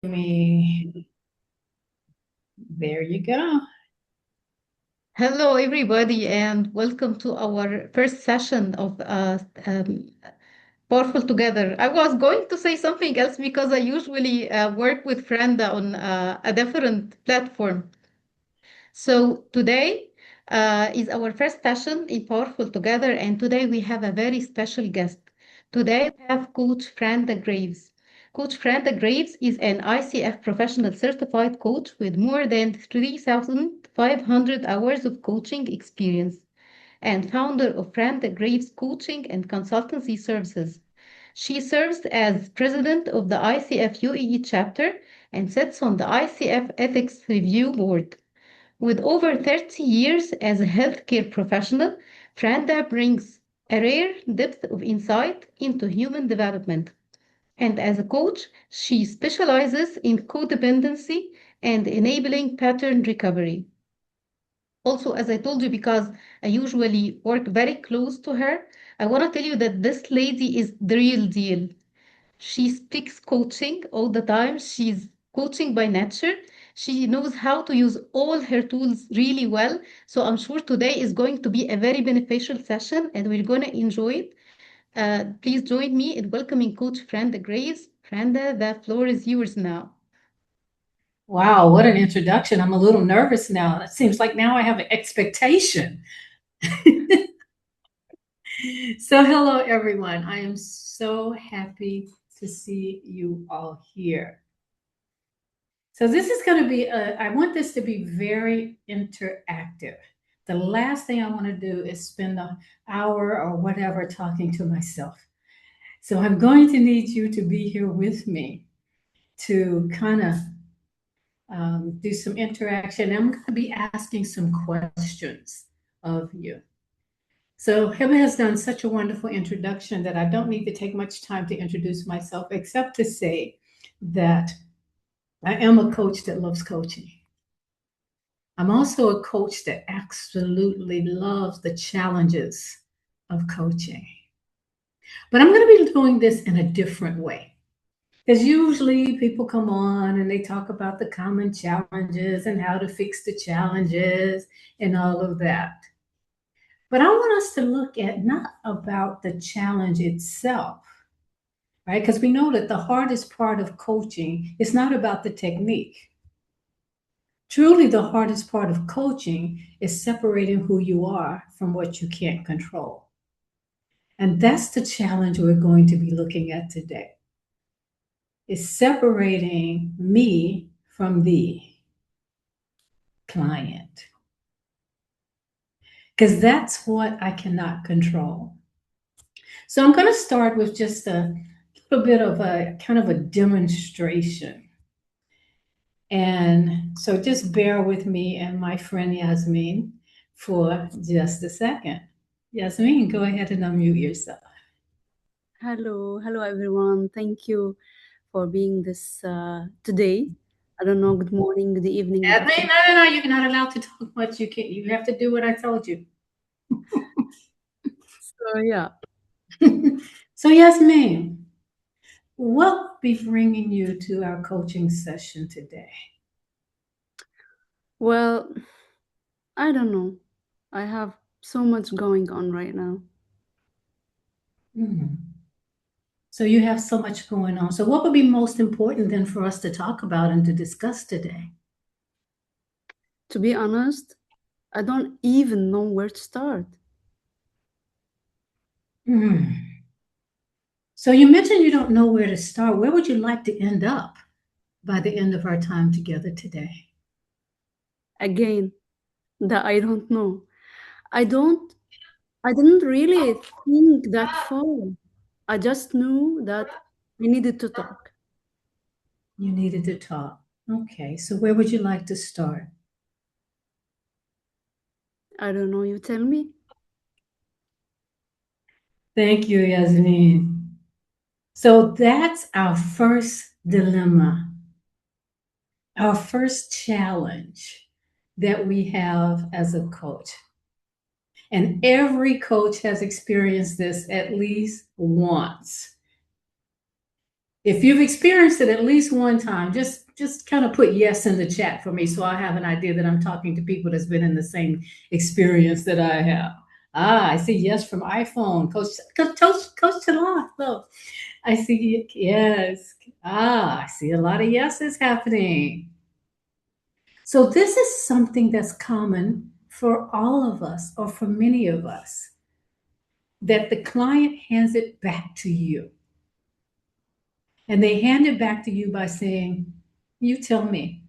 Me. There you go. Hello, everybody, and welcome to our first session of Powerful Together. I was going to say something else because I usually work with Franda on a different platform. So today is our first session in Powerful Together, and today we have a very special guest. Today we have Coach Franda Graves. Coach Franda Graves is an ICF professional certified coach with more than 3,500 hours of coaching experience and founder of Franda Graves Coaching and Consultancy Services. She serves as president of the ICF UAE chapter and sits on the ICF Ethics Review Board. With over 30 years as a healthcare professional, Franda brings a rare depth of insight into human development. And as a coach, she specializes in codependency and enabling pattern recovery. Also, as I told you, because I usually work very close to her, I want to tell you that this lady is the real deal. She speaks coaching all the time. She's coaching by nature. She knows how to use all her tools really well. So I'm sure today is going to be a very beneficial session and we're going to enjoy it. Please join me in welcoming Coach Franda Graves. Franda, the floor is yours now. Wow, what an introduction. I'm a little nervous now. It seems like now I have an expectation. So, hello, everyone. I am so happy to see you all here. So, this is going to be, I want this to be very interactive. The last thing I want to do is spend an hour or whatever talking to myself. So, I'm going to need you to be here with me to kind of do some interaction. I'm going to be asking some questions of you. So, Heba has done such a wonderful introduction that I don't need to take much time to introduce myself, except to say that I am a coach that loves coaching. I'm also a coach that absolutely loves the challenges of coaching. But I'm going to be doing this in a different way. Because usually people come on and they talk about the common challenges and how to fix the challenges and all of that. But I want us to look at not about the challenge itself, right? Because we know that the hardest part of coaching is not about the technique. Truly, the hardest part of coaching is separating who you are from what you can't control. And that's the challenge we're going to be looking at today. Is separating me from the client. Because that's what I cannot control. So I'm going to start with just a little bit of a kind of a demonstration. And so just bear with me and my friend Yasmin for just a second. Yasmin, go ahead and unmute yourself. Hello everyone. Thank you for being this today. I don't know, good morning, good evening, good Yasmin, afternoon. no. You're not allowed to talk much. You can't. You have to do what I told you. So yeah, So Yasmin, what will be bringing you to our coaching session today? well, I don't know. I have so much going on right now. Hmm. So you have so much going on. So what would be most important then for us to talk about and to discuss today? To be honest, I don't even know where to start. Hmm. So you mentioned you don't know where to start. Where would you like to end up by the end of our time together today? Again, that I don't know. I don't I didn't really think that far. I just knew that I needed to talk. You needed to talk. Okay, so where would you like to start? I don't know, you tell me. Thank you, Yasmin. So that's our first dilemma, our first challenge that we have as a coach. And every coach has experienced this at least once. If you've experienced it at least one time, just kind of put yes in the chat for me so I have an idea that I'm talking to people that's been in the same experience that I have. Ah, I see yes from iPhone. Coach Talon. Look, I see yes. Ah, I see a lot of yeses happening. So this is something that's common for all of us or for many of us, that the client hands it back to you. And they hand it back to you by saying, you tell me,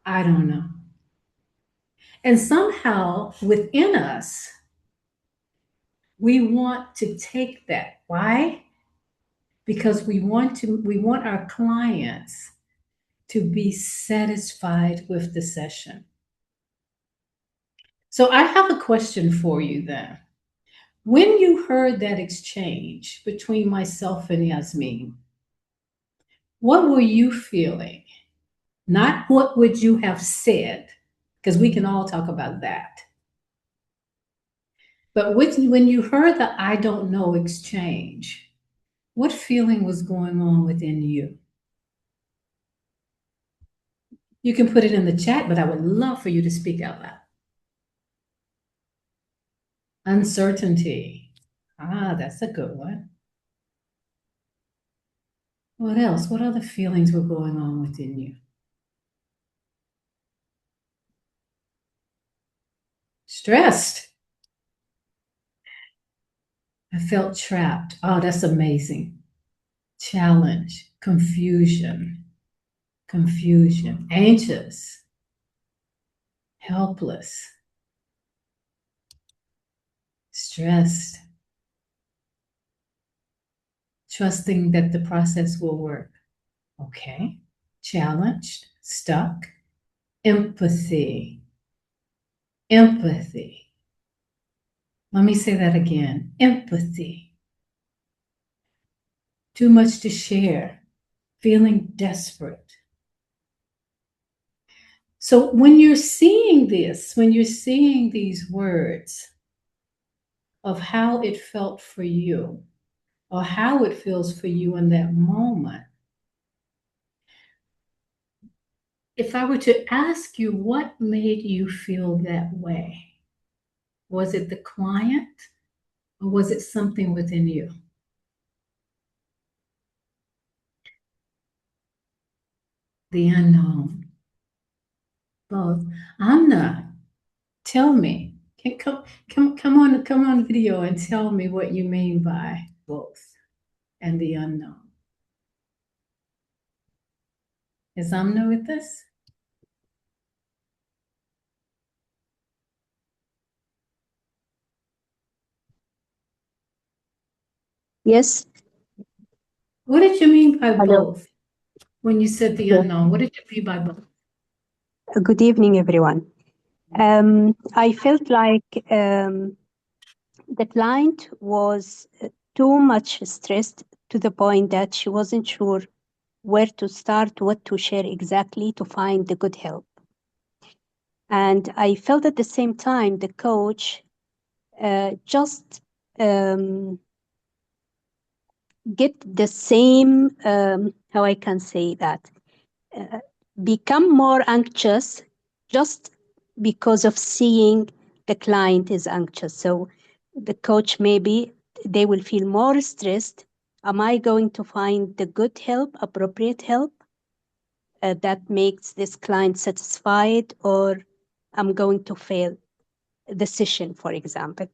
I don't know. And somehow within us, we want to take that. Why? Because we want our clients to be satisfied with the session. So I have a question for you then. When you heard that exchange between myself and Yasmin, what were you feeling? Not what would you have said, because we can all talk about that. But when you heard the I don't know exchange, what feeling was going on within you? You can put it in the chat, but I would love for you to speak out loud. Uncertainty. Ah, that's a good one. What else? What other feelings were going on within you? Stressed. I felt trapped. Oh, that's amazing. Challenge, confusion, anxious, helpless, stressed, trusting that the process will work. Okay. Challenged, stuck, empathy, empathy. Let me say that again. Empathy. Too much to share, feeling desperate. So when you're seeing this, when you're seeing these words of how it felt for you or how it feels for you in that moment, if I were to ask you what made you feel that way, was it the client or was it something within you? The unknown. Both. Amna, tell me. Come on video and tell me what you mean by both and the unknown. Is Amna with us? Yes. What did you mean by Hello. both? When you said the Yes. unknown, what did you mean by both? Good evening, everyone. I felt like the client was too much stressed to the point that she wasn't sure where to start, what to share exactly to find the good help. And I felt at the same time the coach just get the same, how I can say that, become more anxious just because of seeing the client is anxious. So the coach, maybe they will feel more stressed. Am I going to find the good help, appropriate help that makes this client satisfied, or I'm going to fail the session, for example?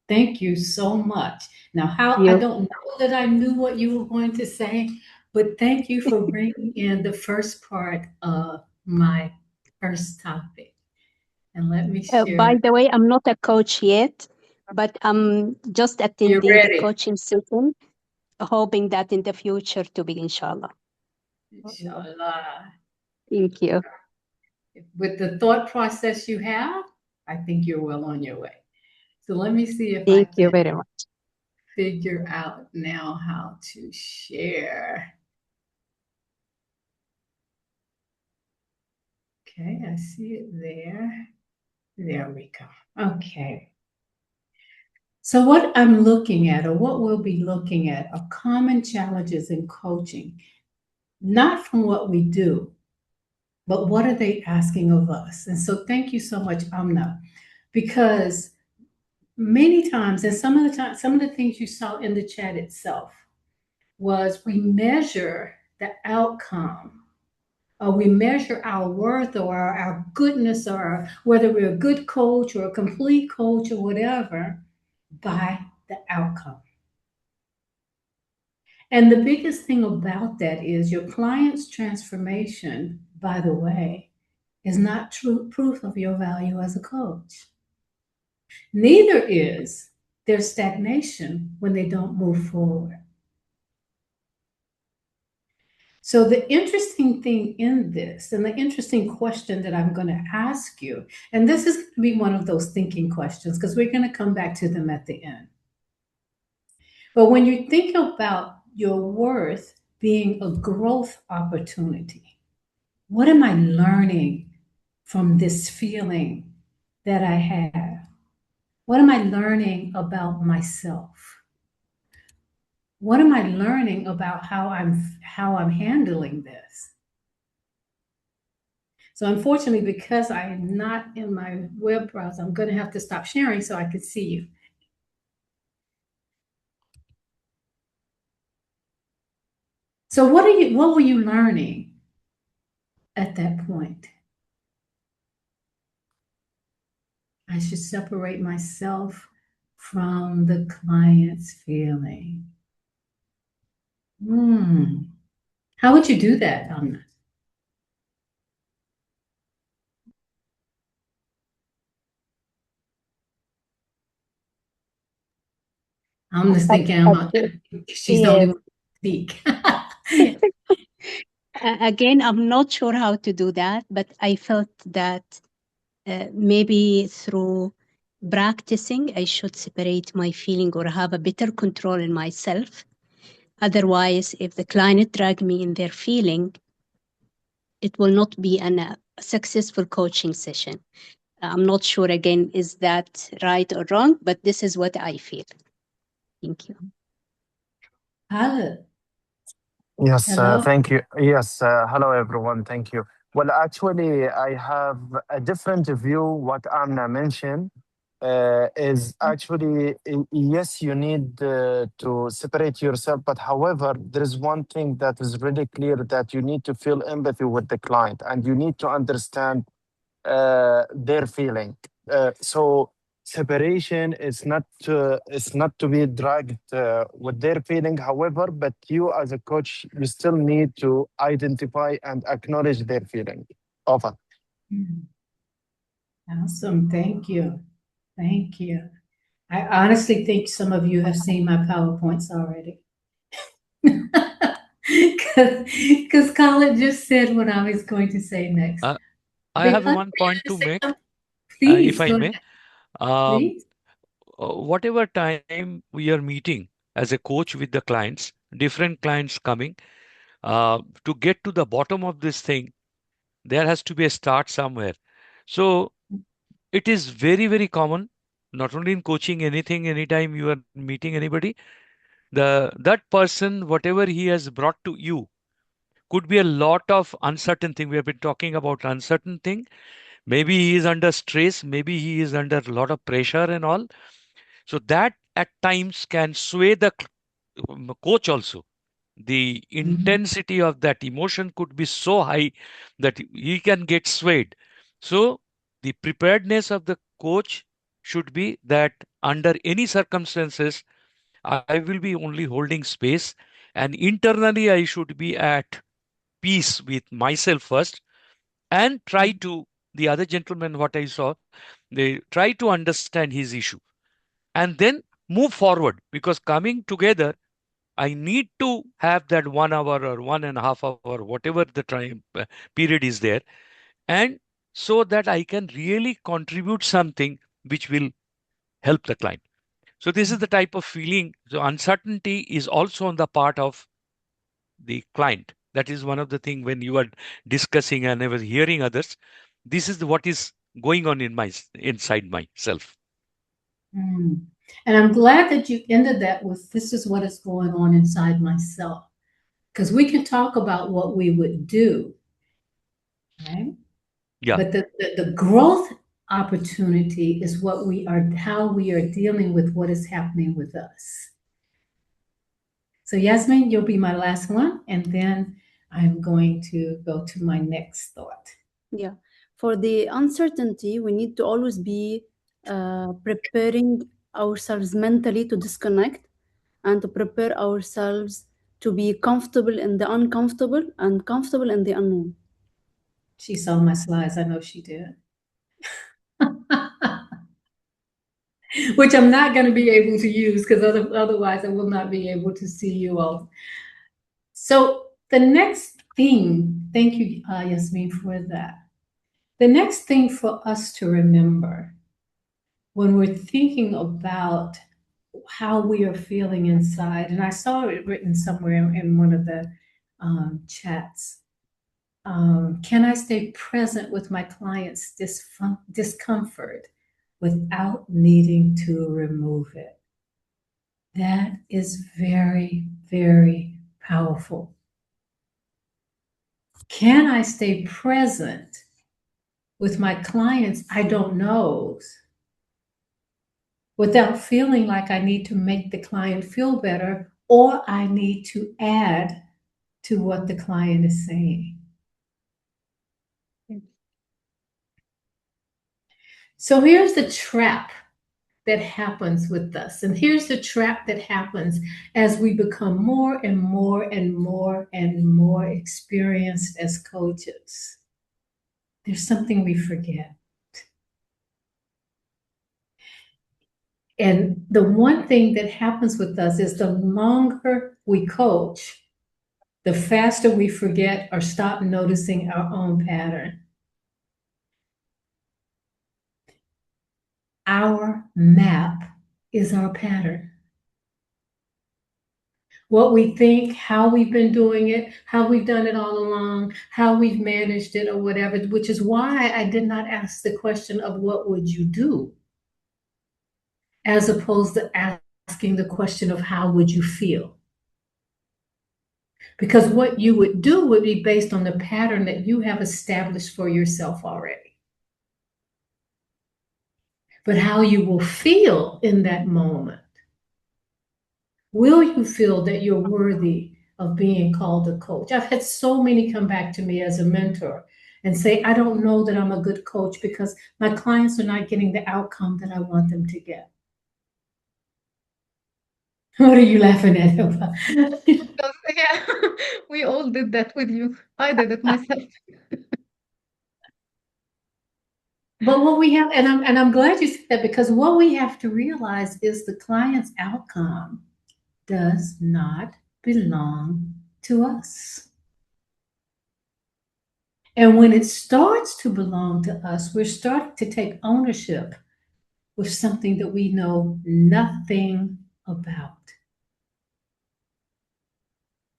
Thank you so much. Now, how I You. don't know that I knew what you were going to say, but thank you for bringing in the first part of my first topic. And let me By share. the way, I'm not a coach yet, but I'm just You're attending the ready. coaching session, hoping that in the future to be, inshallah. Inshallah. Thank you. With the thought process you have, I think you're well on your way. So let me see if I Thank you can very much. figure out now how to share. Okay, I see it there. There we go. Okay. So, what I'm looking at, or what we'll be looking at, are common challenges in coaching, not from what we do, but what are they asking of us? And so, thank you so much, Amna, because many times, and some of the things you saw in the chat itself was we measure the outcome, or we measure our worth or our goodness, or whether we're a good coach or a complete coach or whatever, by the outcome. And the biggest thing about that is your client's transformation, by the way, is not true proof of your value as a coach. Neither is their stagnation when they don't move forward. So, the interesting thing in this, and the interesting question that I'm going to ask you, and this is going to be one of those thinking questions because we're going to come back to them at the end. But when you think about your worth being a growth opportunity, what am I learning from this feeling that I have? What am I learning about myself? What am I learning about how I'm handling this? So unfortunately, because I am not in my web browser, I'm going to have to stop sharing so I can see you. So what were you learning at that point? I should separate myself from the client's feeling. How would you do that, Amna? I'm just thinking she's the only Yes. one to speak. Again, I'm not sure how to do that, but I felt that maybe through practicing, I should separate my feeling or have a better control in myself. Otherwise, if the client drag me in their feeling, it will not be a successful coaching session. I'm not sure, again, is that right or wrong, but this is what I feel. Thank you. Hello. Yes, Hello. thank you. Yes, hello everyone. Thank you. Well, actually, I have a different view. What Amna mentioned is actually yes, you need to separate yourself. But however, there is one thing that is really clear that you need to feel empathy with the client, and you need to understand their feeling. So separation is not to be dragged with their feeling. However, but you as a coach, you still need to identify and acknowledge their feeling. Over. Awesome. Thank you. Thank you. I honestly think some of you have seen my PowerPoints already. Because Colin just said what I was going to say next. I have Because one point to make, please if I go may. ahead. Um, Please. Whatever time we are meeting as a coach with the clients, different clients coming, to get to the bottom of this thing, there has to be a start somewhere. So it is very, very common, not only in coaching, anything, anytime you are meeting anybody, that person, whatever he has brought to you, could be a lot of uncertain thing. We have been talking about uncertain thing. Maybe he is under stress, maybe he is under a lot of pressure and all. So that at times can sway the coach also. The intensity of that emotion could be so high that he can get swayed. So the preparedness of the coach should be that under any circumstances, I will be only holding space, and internally I should be at peace with myself first, and try to, the other gentleman what I saw, they try to understand his issue and then move forward, because coming together, I need to have that 1 hour or 1.5 hour, whatever the time period is there, and so that I can really contribute something which will help the client. So this is the type of feeling. So uncertainty is also on the part of the client. That is one of the thing when you are discussing and I was hearing others. This is what is going on in my inside myself. And I'm glad that you ended that with this is what is going on inside myself. Because we can talk about what we would do, right? Yeah. But the growth opportunity is what we are, how we are dealing with what is happening with us. So Yasmin, you'll be my last one, and then I'm going to go to my next thought. Yeah. For the uncertainty, we need to always be preparing ourselves mentally to disconnect and to prepare ourselves to be comfortable in the uncomfortable and comfortable in the unknown. She saw my slides, I know she did. Which I'm not going to be able to use because otherwise I will not be able to see you all. So the next thing, thank you, Yasmin, for that. The next thing for us to remember when we're thinking about how we are feeling inside, and I saw it written somewhere in one of the chats. Can I stay present with my client's discomfort without needing to remove it? That is very, very powerful. Can I stay present with my clients I don't know without feeling like I need to make the client feel better or I need to add to what the client is saying? So here's the trap that happens with us. And here's the trap that happens as we become more and more and more and more experienced as coaches. There's something we forget. And the one thing that happens with us is the longer we coach, the faster we forget or stop noticing our own pattern. Our map is our pattern. What we think, how we've been doing it, how we've done it all along, how we've managed it or whatever, which is why I did not ask the question of what would you do, as opposed to asking the question of how would you feel? Because what you would do would be based on the pattern that you have established for yourself already. But how you will feel in that moment. Will you feel that you're worthy of being called a coach? I've had so many come back to me as a mentor and say, I don't know that I'm a good coach because my clients are not getting the outcome that I want them to get. What are you laughing at? Because, yeah, we all did that with you. I did it myself. But what we have, and I'm glad you said that, because what we have to realize is the client's outcome does not belong to us. And when it starts to belong to us, we're starting to take ownership with something that we know nothing about.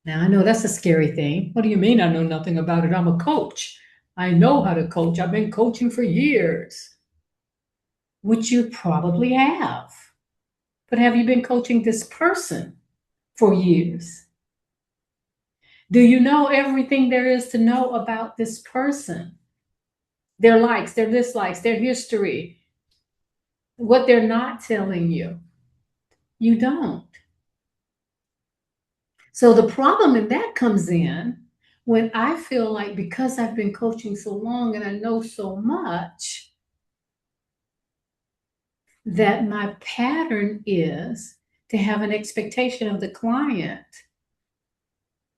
Now, I know that's a scary thing. What do you mean I know nothing about it? I'm a coach. I know how to coach. I've been coaching for years, which you probably have. But have you been coaching this person for years? Do you know everything there is to know about this person? Their likes, their dislikes, their history, what they're not telling you? You don't. So the problem in that comes in when I feel like, because I've been coaching so long and I know so much, that my pattern is to have an expectation of the client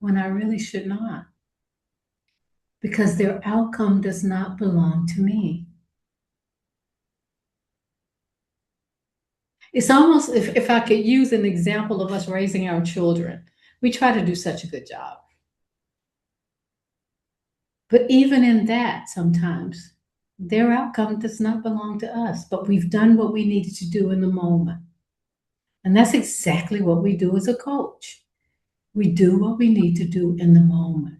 when I really should not, because their outcome does not belong to me. It's almost, if I could use an example of us raising our children, we try to do such a good job. But even in that, sometimes their outcome does not belong to us, but we've done what we needed to do in the moment. And that's exactly what we do as a coach. We do what we need to do in the moment.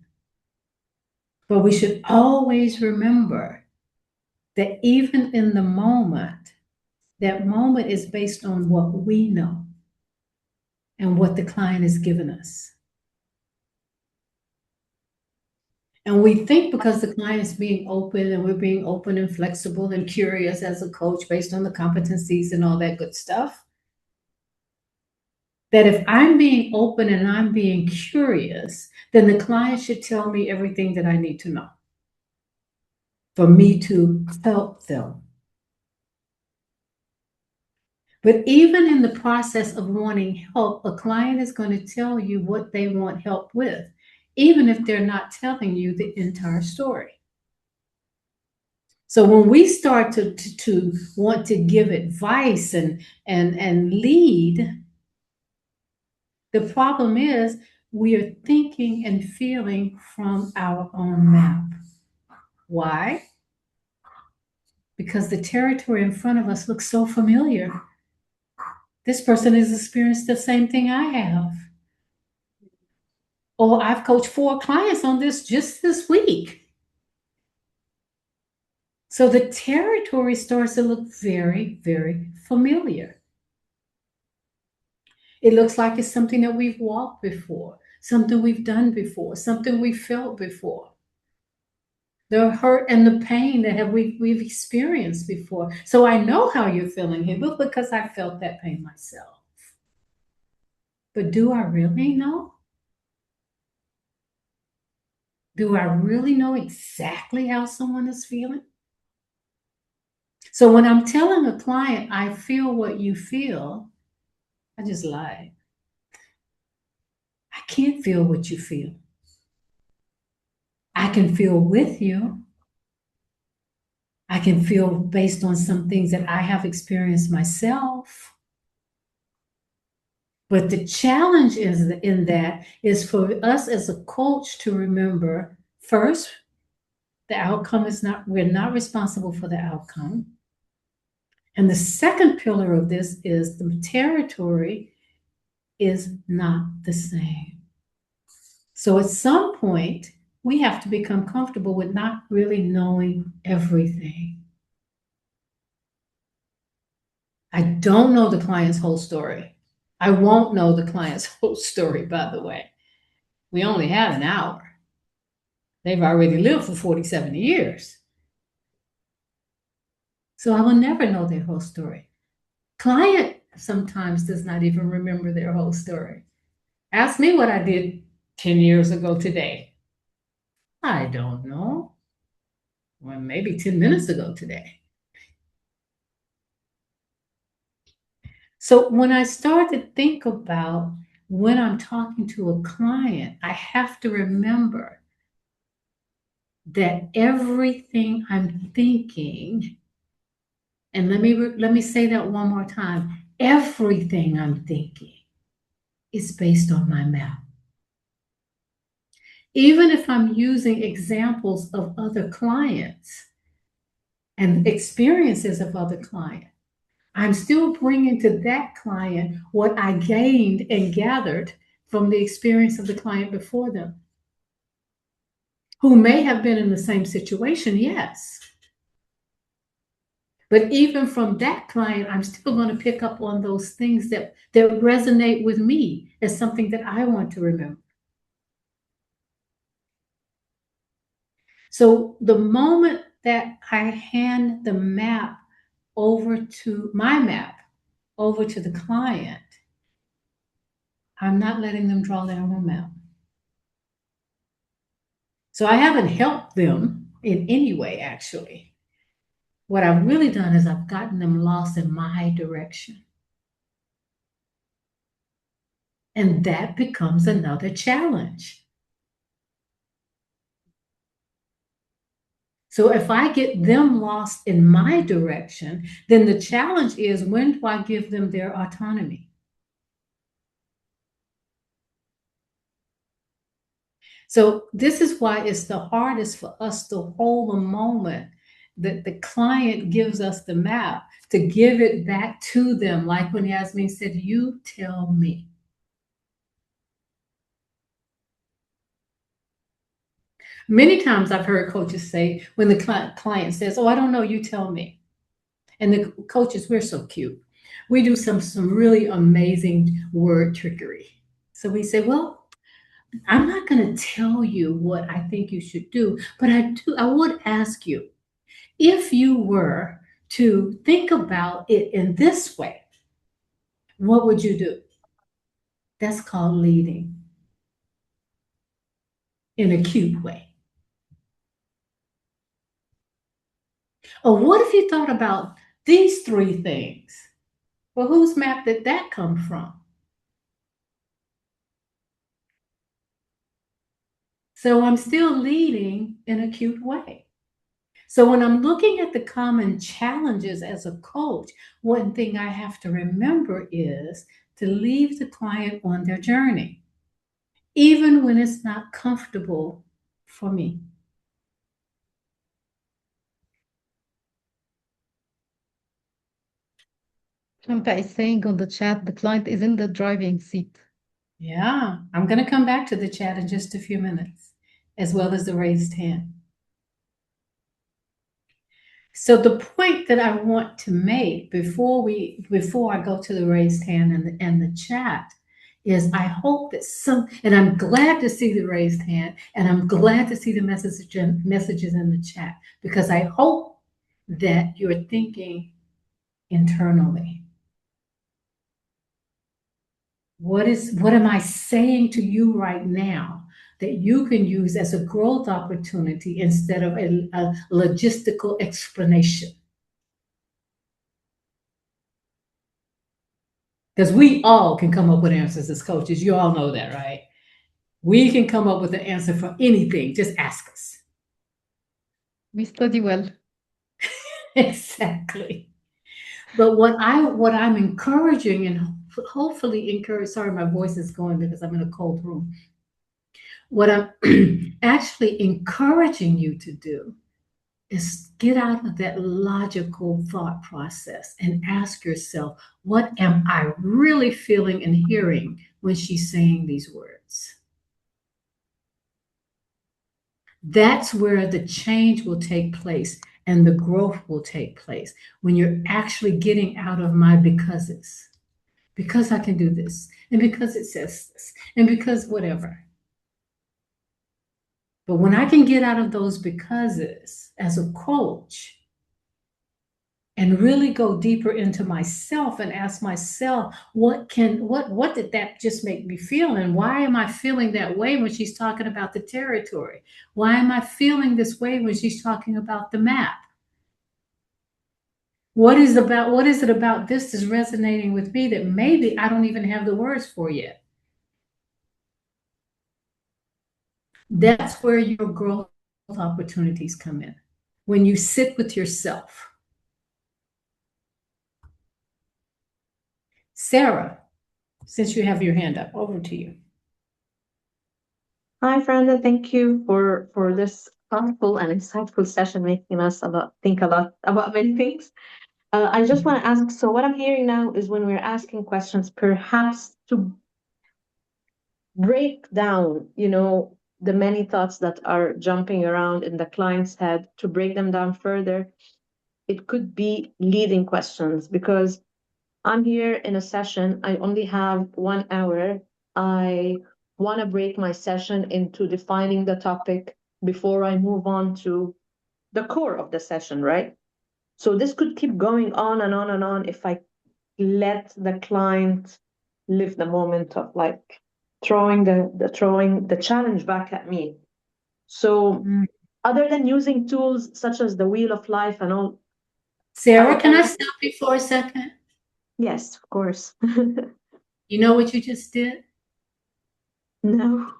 But we should always remember that even in the moment, that moment is based on what we know and what the client has given us. And we think because the client is being open and we're being open and flexible and curious as a coach based on the competencies and all that good stuff, that if I'm being open and I'm being curious, then the client should tell me everything that I need to know for me to help them. But even in the process of wanting help, a client is going to tell you what they want help with, even if they're not telling you the entire story. So when we start to want to give advice and lead, the problem is we are thinking and feeling from our own map. Why? Because the territory in front of us looks so familiar. This person has experienced the same thing I have. Or I've coached 4 clients on this just this week. So the territory starts to look very, very familiar. It looks like it's something that we've walked before, something we've done before, something we've felt before. The hurt and the pain that we've experienced before. So I know how you're feeling here, but because I felt that pain myself. But do I really know? Do I really know exactly how someone is feeling? So when I'm telling a client, I feel what you feel, I just lie. I can't feel what you feel. I can feel with you. I can feel based on some things that I have experienced myself. But the challenge in that is for us as a coach to remember, first, the outcome is not, we're not responsible for the outcome. And the second pillar of this is the territory is not the same. So at some point, we have to become comfortable with not really knowing everything. I don't know the client's whole story. I won't know the client's whole story, by the way. We only had an hour. They've already lived for 47 years. So I will never know their whole story. Client sometimes does not even remember their whole story. Ask me what I did 10 years ago today. I don't know. Well, maybe 10 minutes ago today. So when I start to think about when I'm talking to a client, I have to remember that everything I'm thinking, and let me say that one more time, everything I'm thinking is based on my map. Even if I'm using examples of other clients and experiences of other clients, I'm still bringing to that client what I gained and gathered from the experience of the client before them, who may have been in the same situation, yes. But even from that client, I'm still going to pick up on those things that resonate with me as something that I want to remember. So the moment that I hand the map over to my map, over to the client, I'm not letting them draw their own map. So I haven't helped them in any way, actually. What I've really done is I've gotten them lost in my direction. And that becomes another challenge. So if I get them lost in my direction, then the challenge is, when do I give them their autonomy? So this is why it's the hardest for us to hold a moment that the client gives us the map, to give it back to them. Like when Yasmin said, you tell me. Many times I've heard coaches say, when the client says, oh, I don't know, you tell me. And the coaches, we're so cute. We do some really amazing word trickery. So we say, well, I'm not going to tell you what I think you should do, but I would ask you, if you were to think about it in this way, what would you do? That's called leading in a cute way. Or what if you thought about these three things? Well, whose map did that come from? So I'm still leading in a cute way. So when I'm looking at the common challenges as a coach, one thing I have to remember is to leave the client on their journey, even when it's not comfortable for me. Shamta is saying on the chat, the client is in the driving seat. Yeah, I'm going to come back to the chat in just a few minutes, as well as the raised hand. So the point that I want to make before I go to the raised hand and the chat is I hope that and I'm glad to see the raised hand, and I'm glad to see the messages in the chat, because I hope that you're thinking internally. What am I saying to you right now that you can use as a growth opportunity instead of a logistical explanation? Because we all can come up with answers as coaches. You all know that, right? We can come up with an answer for anything. Just ask us. We study well. Exactly. But what I'm encouraging and hopefully encourage, sorry, my voice is going because I'm in a cold room. What I'm actually encouraging you to do is get out of that logical thought process and ask yourself, what am I really feeling and hearing when she's saying these words? That's where the change will take place and the growth will take place, when you're actually getting out of my becauses. Because I can do this, and because it says this, and because whatever. But when I can get out of those becauses as a coach and really go deeper into myself and ask myself, what did that just make me feel? And why am I feeling that way when she's talking about the territory? Why am I feeling this way when she's talking about the map? What is it about this that's resonating with me that maybe I don't even have the words for yet? That's where your growth opportunities come in. When you sit with yourself. Sarah, since you have your hand up, over to you. Hi, Brenda. Thank you for this thoughtful and insightful session, making us think a lot about many things. I just want to ask, so what I'm hearing now is when we're asking questions, perhaps to break down, the many thoughts that are jumping around in the client's head, to break them down further, it could be leading questions, because I'm here in a session, I only have 1 hour. I want to break my session into defining the topic before I move on to the core of the session, right? So this could keep going on and on and on if I let the client live the moment of like throwing the challenge back at me. So other than using tools such as the wheel of life and all. Sarah, can I stop you for a second? Yes, of course. You know what you just did? No.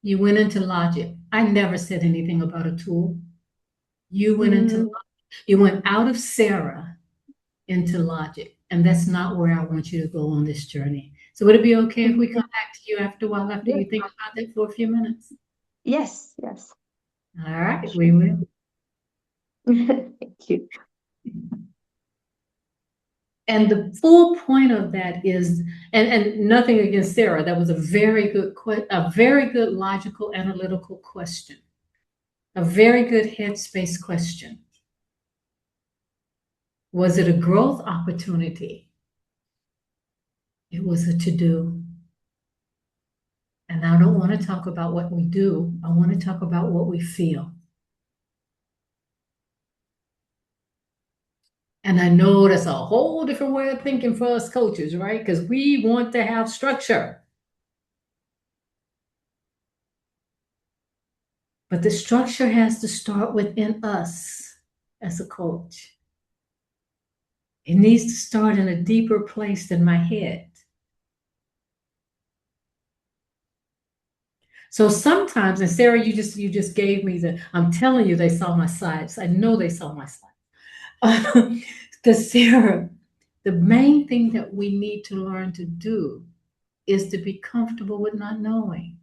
You went into logic. I never said anything about a tool. You went into logic. You went out of Sarah into logic. And that's not where I want you to go on this journey. So would it be okay if we come back to you after a while, after you think about that for a few minutes? Yes. All right, we will. Thank you. And the full point of that is, and nothing against Sarah, that was a very good logical, analytical question, a very good headspace question. Was it a growth opportunity? It was a to-do. And I don't want to talk about what we do. I want to talk about what we feel. And I know that's a whole different way of thinking for us coaches, right? Because we want to have structure. But the structure has to start within us as a coach. It needs to start in a deeper place than my head. So sometimes, and Sarah, you just gave me I'm telling you, they saw my slides. I know they saw my slides. Because Sarah, the main thing that we need to learn to do is to be comfortable with not knowing.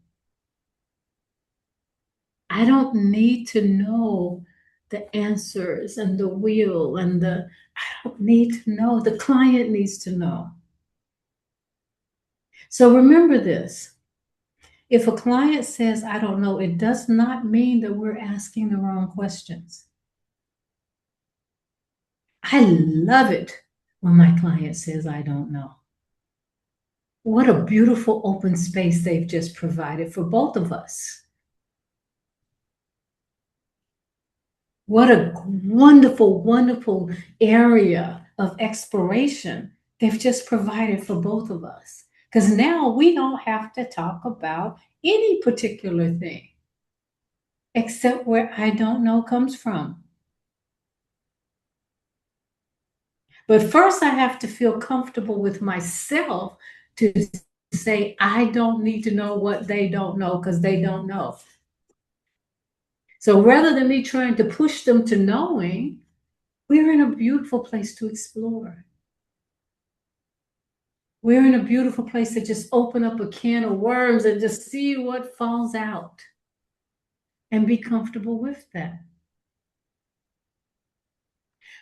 I don't need to know the answers and the wheel I don't need to know. The client needs to know. So remember this. If a client says, I don't know, it does not mean that we're asking the wrong questions. I love it when my client says, I don't know. What a beautiful open space they've just provided for both of us. What a wonderful, wonderful area of exploration they've just provided for both of us. Because now we don't have to talk about any particular thing except where I don't know comes from. But first, I have to feel comfortable with myself to say, I don't need to know what they don't know because they don't know. So rather than me trying to push them to knowing, we're in a beautiful place to explore. We're in a beautiful place to just open up a can of worms and just see what falls out and be comfortable with that.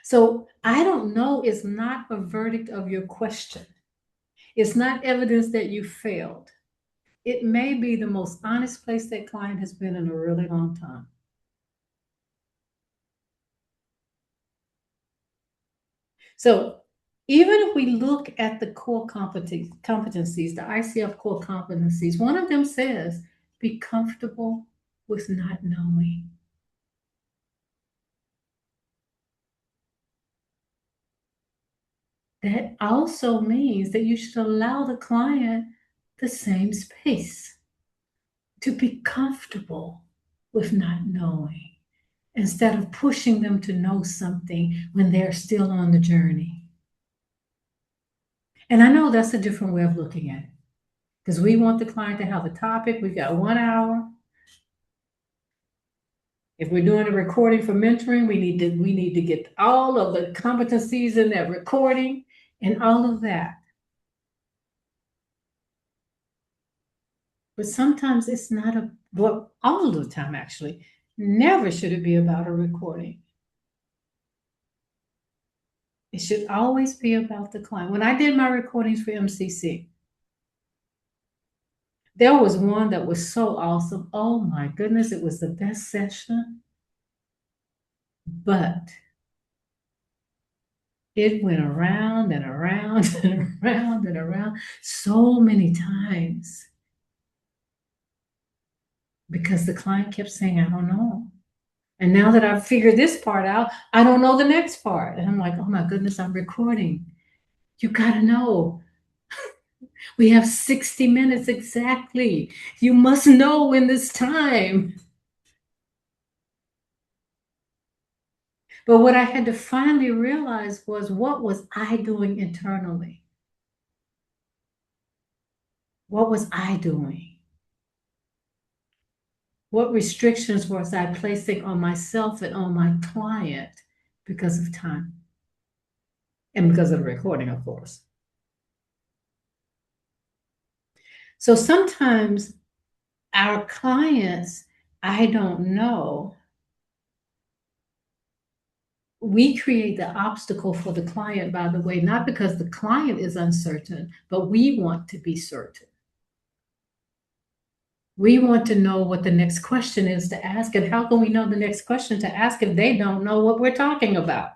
So I don't know is not a verdict of your question. It's not evidence that you failed. It may be the most honest place that client has been in a really long time. So even if we look at the core competencies, the ICF core competencies, one of them says, be comfortable with not knowing. That also means that you should allow the client the same space to be comfortable with not knowing instead of pushing them to know something when they're still on the journey. And I know that's a different way of looking at it because we want the client to have a topic. We've got 1 hour. If we're doing a recording for mentoring, we need to get all of the competencies in that recording and all of that. But sometimes it's not all of the time actually, never should it be about a recording. It should always be about the client. When I did my recordings for MCC, there was one that was so awesome. Oh my goodness, it was the best session. But it went around and around and around and around so many times because the client kept saying, I don't know. And now that I've figured this part out, I don't know the next part. And I'm like, oh my goodness, I'm recording. You gotta know. We have 60 minutes exactly. You must know in this time. But what I had to finally realize was, what was I doing internally? What was I doing? What restrictions was I placing on myself and on my client because of time? And because of the recording, of course. So sometimes our clients, I don't know, we create the obstacle for the client, by the way, not because the client is uncertain, but we want to be certain. We want to know what the next question is to ask. And how can we know the next question to ask if they don't know what we're talking about?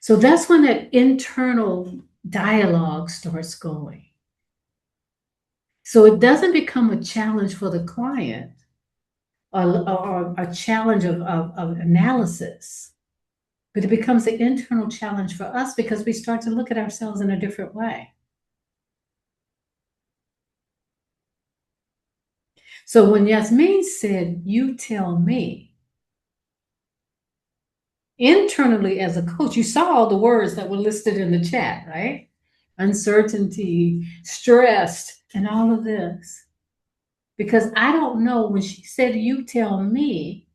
So that's when that internal dialogue starts going. So it doesn't become a challenge for the client or a challenge of analysis, but it becomes an internal challenge for us because we start to look at ourselves in a different way. So when Yasmin said, "You tell me," internally as a coach, you saw all the words that were listed in the chat, right? Uncertainty, stressed, and all of this. Because I don't know, when she said, "You tell me,"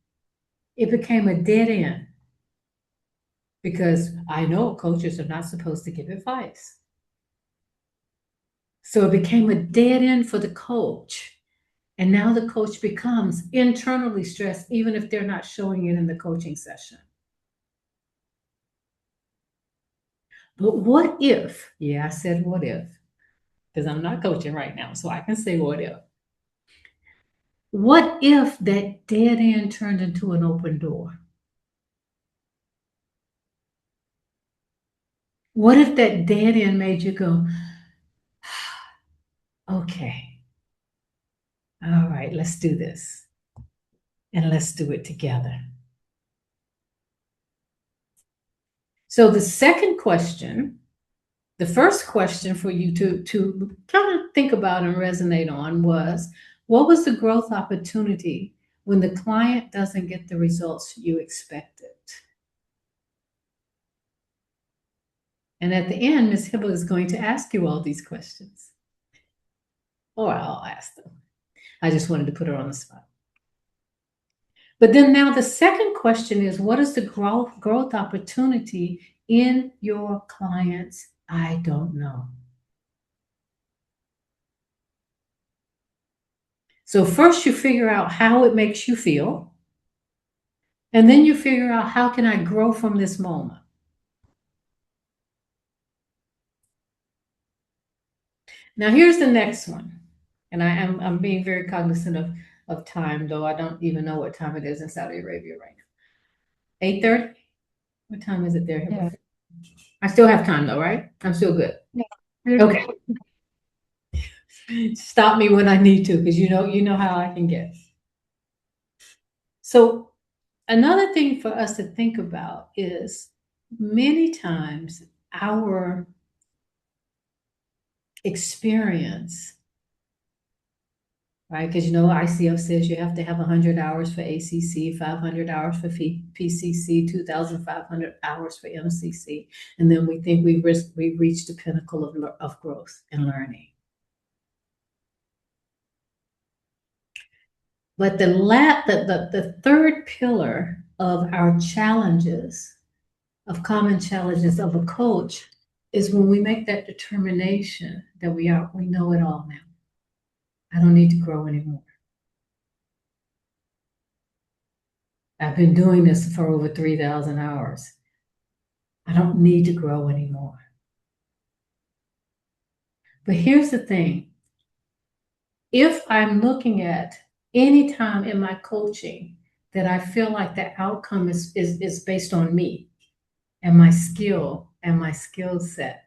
it became a dead end. Because I know coaches are not supposed to give advice. So it became a dead end for the coach. And now the coach becomes internally stressed, even if they're not showing it in the coaching session. But what if, yeah, I said what if, because I'm not coaching right now, so I can say what if. What if that dead end turned into an open door? What if that dead end made you go, okay, all right, let's do this. And let's do it together. So the second question, the first question for you to kind of think about and resonate on was, what was the growth opportunity when the client doesn't get the results you expected? And at the end, Ms. Hibble is going to ask you all these questions. Or I'll ask them. I just wanted to put her on the spot. But then now the second question is, what is the growth opportunity in your client's I don't know? So first you figure out how it makes you feel. And then you figure out, how can I grow from this moment? Now here's the next one. And I'm being very cognizant of time, though I don't even know what time it is in Saudi Arabia right now. 8:30? What time is it there? Yeah. I still have time though, right? I'm still good. Yeah. Okay. Stop me when I need to, because you know how I can get. So another thing for us to think about is, many times our experience, right? Because ICF says you have to have 100 hours for ACC, 500 hours for PCC, 2,500 hours for MCC, and then we think we've reached the pinnacle of growth and learning. But the third pillar of our challenges, of common challenges of a coach, is when we make that determination that we know it all now. I don't need to grow anymore. I've been doing this for over 3,000 hours. I don't need to grow anymore. But here's the thing. If I'm looking at any time in my coaching that I feel like the outcome is based on me and my skill and my skill set.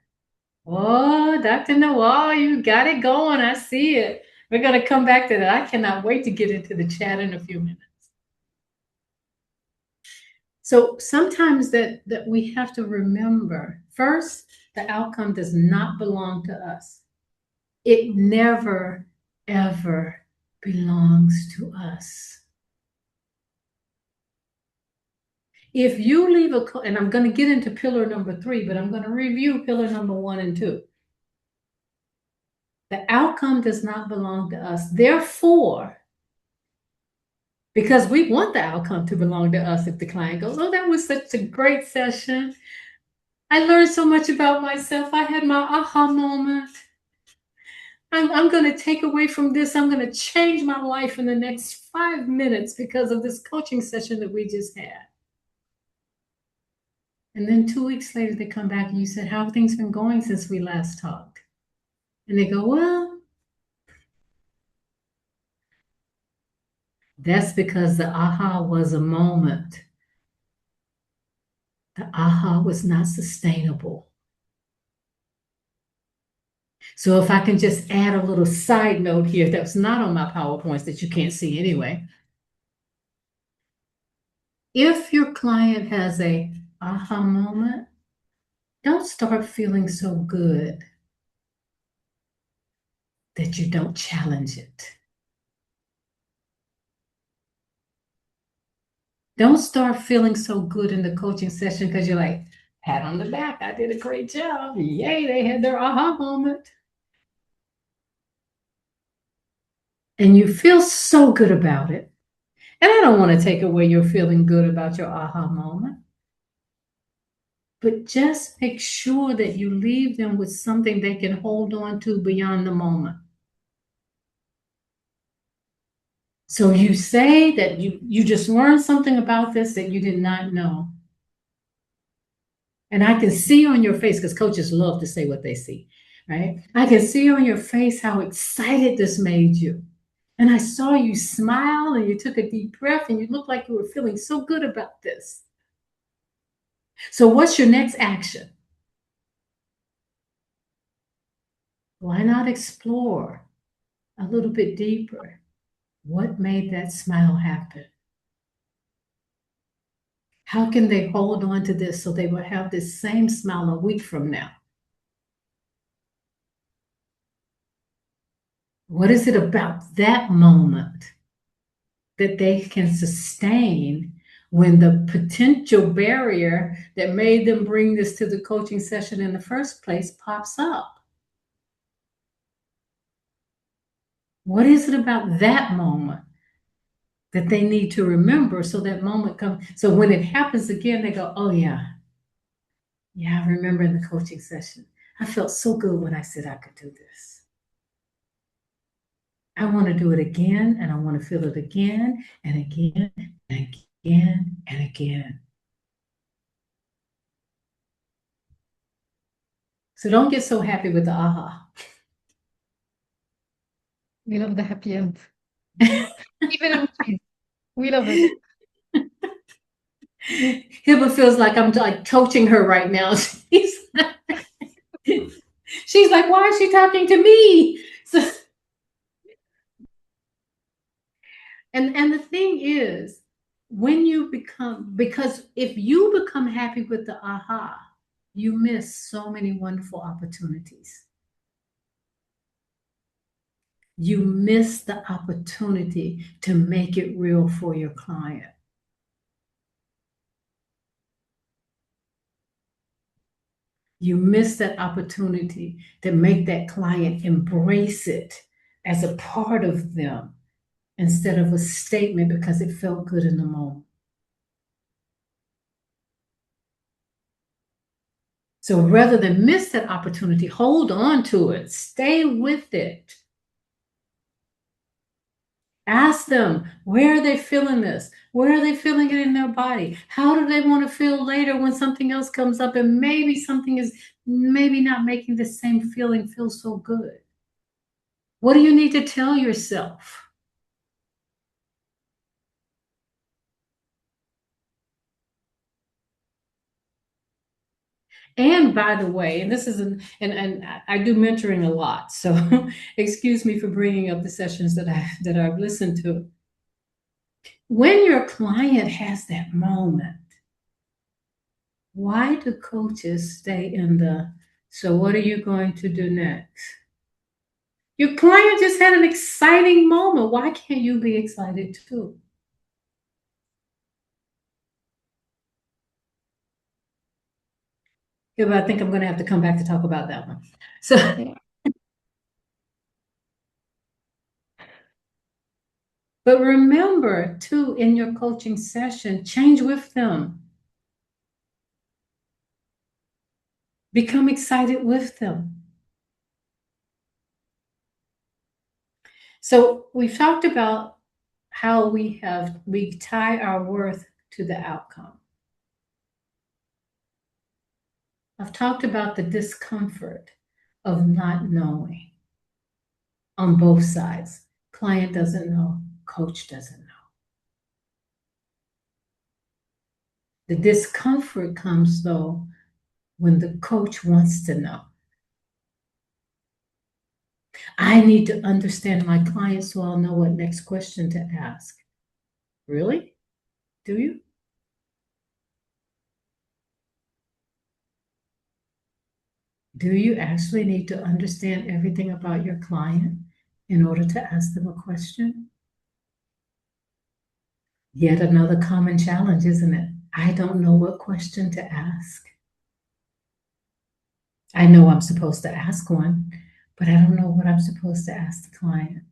Oh, Dr. Nawal, you got it going. I see it. We're going to come back to that. I cannot wait to get into the chat in a few minutes. So sometimes that we have to remember, first, the outcome does not belong to us. It never, ever belongs to us. If you leave and I'm going to get into pillar number 3, but I'm going to review pillar number 1 and 2. The outcome does not belong to us. Therefore, because we want the outcome to belong to us, if the client goes, "Oh, that was such a great session. I learned so much about myself. I had my aha moment. I'm going to take away from this. I'm going to change my life in the next 5 minutes because of this coaching session that we just had." And then 2 weeks later, they come back and you said, "How have things been going since we last talked?" And they go, "Well, that's because the aha was a moment. the aha was not sustainable. So if I can just add a little side note here that's not on my PowerPoints that you can't see anyway. If your client has a aha moment, don't start feeling so good that you don't challenge it. Don't start feeling so good in the coaching session because you're like, pat on the back, I did a great job. Yay, they had their aha moment. And you feel so good about it. And I don't want to take away your feeling good about your aha moment. But just make sure that you leave them with something they can hold on to beyond the moment. So you say that you just learned something about this that you did not know. And I can see on your face, because coaches love to say what they see, right? I can see on your face how excited this made you. And I saw you smile and you took a deep breath and you looked like you were feeling so good about this. So what's your next action? Why not explore a little bit deeper? What made that smile happen? How can they hold on to this so they will have this same smile a week from now? What is it about that moment that they can sustain when the potential barrier that made them bring this to the coaching session in the first place pops up? What is it about that moment that they need to remember so that moment comes? So when it happens again, they go, oh, yeah, I remember in the coaching session. I felt so good when I said I could do this. I want to do it again, and I want to feel it again and again and again and again. So don't get so happy with the aha. We love the happy end. Even in movies. We love it. Hiba feels like I'm like coaching her right now. She's like, why is she talking to me? So, and the thing is, when you become, because if you become happy with the aha, you miss so many wonderful opportunities. You miss the opportunity to make it real for your client. You miss that opportunity to make that client embrace it as a part of them instead of a statement because it felt good in the moment. So rather than miss that opportunity, hold on to it, stay with it. Ask them, where are they feeling this? Where are they feeling it in their body? How do they want to feel later when something else comes up and maybe something is maybe not making the same feeling feel so good? What do you need to tell yourself? And by the way, and this is and I do mentoring a lot, so excuse me for bringing up the sessions that I've listened to. When your client has that moment, why do coaches stay in the, so what are you going to do next? Your client just had an exciting moment. Why can't you be excited too? Yeah, but I think I'm going to have to come back to talk about that one. So, but remember too, in your coaching session, change with them. Become excited with them. So we've talked about how we tie our worth to the outcome. I've talked about the discomfort of not knowing on both sides. Client doesn't know, coach doesn't know. The discomfort comes though when the coach wants to know. I need to understand my client so I'll know what next question to ask. Really? Do you? Do you actually need to understand everything about your client in order to ask them a question? Yet another common challenge, isn't it? I don't know what question to ask. I know I'm supposed to ask one, but I don't know what I'm supposed to ask the client.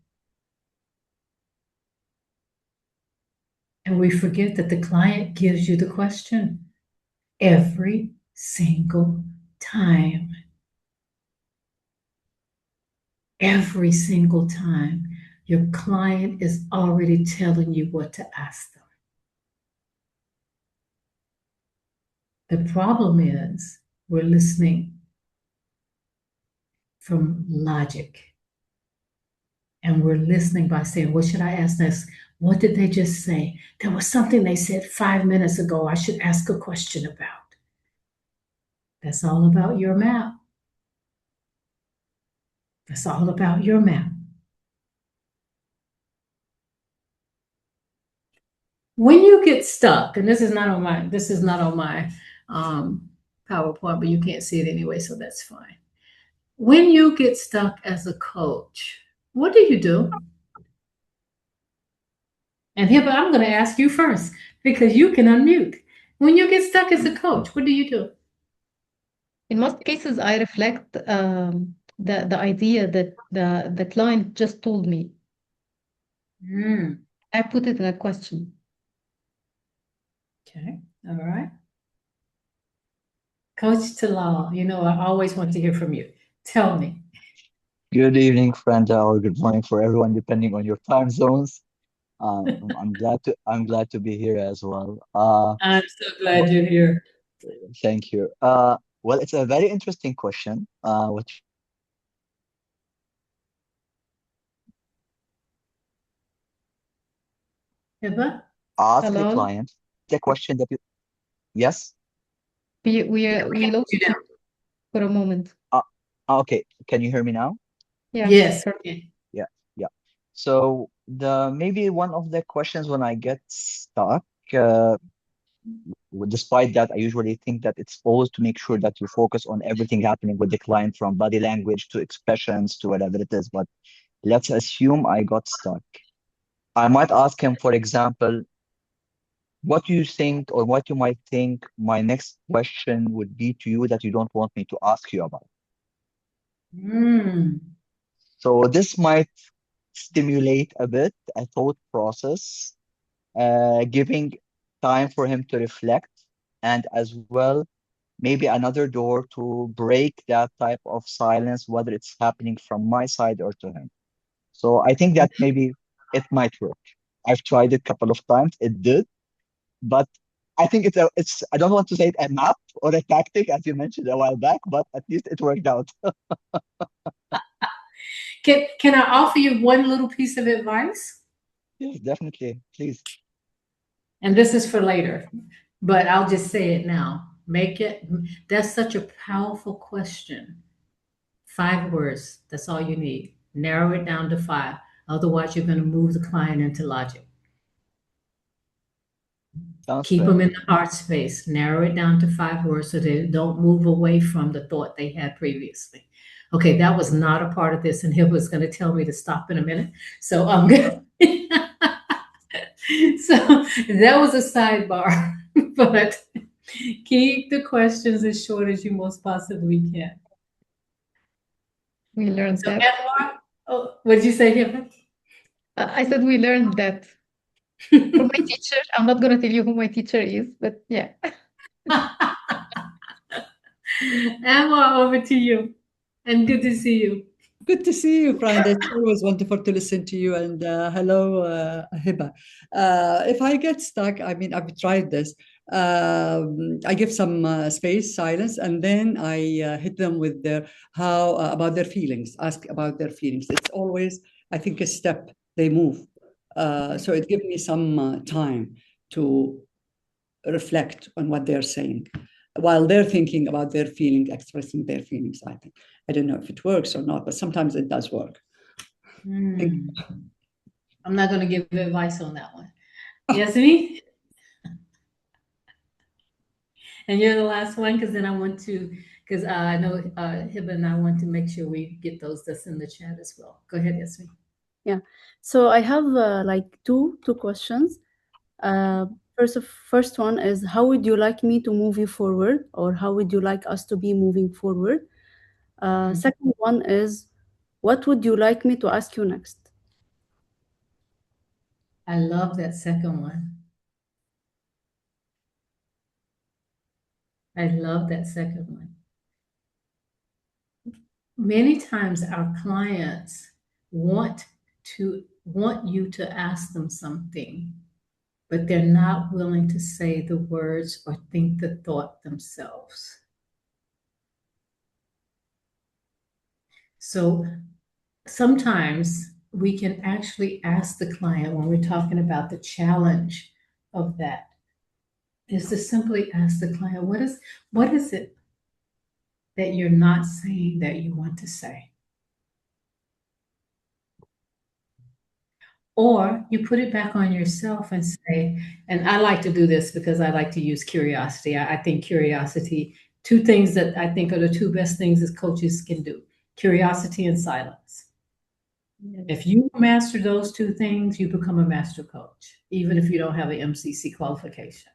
And we forget that the client gives you the question every single time. Every single time, your client is already telling you what to ask them. The problem is we're listening from logic. And we're listening by saying, what should I ask next? What did they just say? There was something they said 5 minutes ago I should ask a question about. That's all about your map. That's all about your map. When you get stuck, and this is not on my PowerPoint, but you can't see it anyway, so that's fine. When you get stuck as a coach, what do you do? And here, but I'm going to ask you first because you can unmute. When you get stuck as a coach, what do you do? In most cases, I reflect the idea that the client just told me. I put it in a question. Okay, all right. Coach Talal, you know, I always want to hear from you. Tell me. Good evening, Franda, or good morning for everyone, depending on your time zones. I'm glad to be here as well. I'm so glad you're here. Thank you. Well, it's a very interesting question. What Hiba? ask a Hello? client, the question that you, yes? We lost you for a moment. Okay, can you hear me now? Yeah, Yes. perfect. Yeah, yeah. So maybe one of the questions when I get stuck, despite that, I usually think that it's always to make sure that you focus on everything happening with the client, from body language to expressions to whatever it is. But let's assume I got stuck. I might ask him, for example, what do you think, or what you might think my next question would be to you that you don't want me to ask you about. So this might stimulate a bit a thought process, giving time for him to reflect, and as well, maybe another door to break that type of silence, whether it's happening from my side or to him. So I think that maybe it might work. I've tried it a couple of times. It did, but I think it's I don't want to say it a map or a tactic, as you mentioned a while back, but at least it worked out. Can I offer you one little piece of advice? Yes, definitely. Please. And this is for later, but I'll just say it now. That's such a powerful question. 5 words, that's all you need. Narrow it down to 5. Otherwise, you're going to move the client into logic. Sounds Keep fair. them in the heart space. Narrow it down to 5 words so they don't move away from the thought they had previously. Okay, that was not a part of this, and Hiba was going to tell me to stop in a minute. So I'm good. So that was a sidebar, but keep the questions as short as you most possibly can. We learned So, that. Anwar, oh, what did you say, Hiba? I said we learned that from my teacher. I'm not going to tell you who my teacher is, but yeah. Anwar, over to you. And good to see you. Good to see you, Friend. It's always wonderful to listen to you. And hello, Hiba. If I get stuck, I mean, I've tried this. I give some space, silence, and then I hit them with their how about their feelings. Ask about their feelings. It's always, I think, a step they move. So it gives me some time to reflect on what they're saying while they're thinking about their feeling, expressing their feelings. I think. I don't know if it works or not, but sometimes it does work. I'm not going to give advice on that one. Yes, me? And you're the last one, because then I want to, because I know Hiba and I want to make sure we get those that's in the chat as well. Go ahead, Yasmin. Yeah. So I have like two questions. First one is, how would you like me to move you forward, or how would you like us to be moving forward? Second one is, what would you like me to ask you next? I love that second one. I love that second one. Many times our clients want you to ask them something, but they're not willing to say the words or think the thought themselves. So sometimes we can actually ask the client, when we're talking about the challenge of that, is to simply ask the client, what is it that you're not saying that you want to say? Or you put it back on yourself and say, and I like to do this because I like to use curiosity. I think curiosity, two things that I think are the two best things as coaches can do: curiosity and silence. If you master those two things, you become a master coach, even if you don't have an MCC qualification.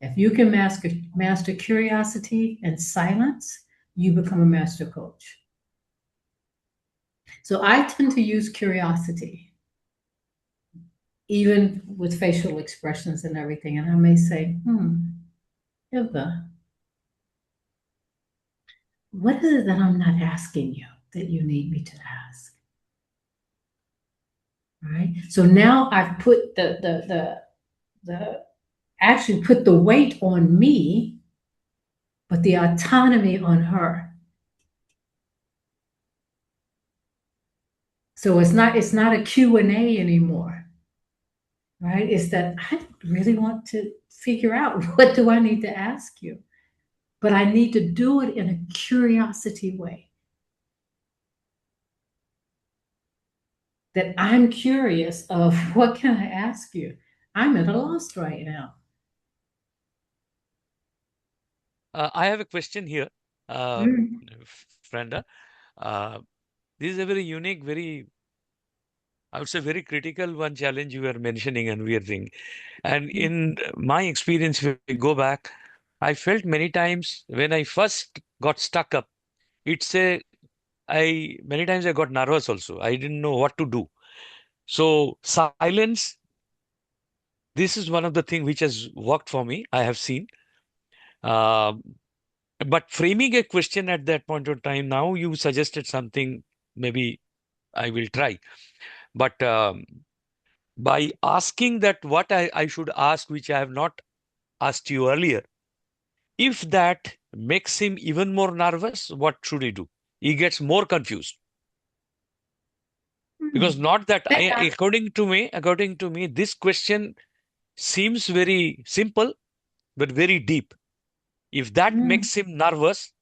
If you can master curiosity and silence, you become a master coach. So I tend to use curiosity, even with facial expressions and everything. And I may say, Eva, what is it that I'm not asking you that you need me to ask? All right. So now I've put actually put the weight on me, but the autonomy on her. So it's not a Q&A anymore. Right? It's that I really want to figure out, what do I need to ask you? But I need to do it in a curiosity way. That I'm curious of, what can I ask you? I'm at a loss right now. I have a question here, Frenda. This is a very unique, I would say, very critical one challenge you were mentioning and we are doing. And in my experience, if we go back, I felt many times when I first got stuck up, many times I got nervous also. I didn't know what to do. So silence, this is one of the things which has worked for me, I have seen. But framing a question at that point of time, now you suggested something, maybe I will try. But by asking that what I should ask, which I have not asked you earlier, if that makes him even more nervous, what should he do? He gets more confused. Because not that, according to me, this question seems very simple, but very deep. If that makes him nervous,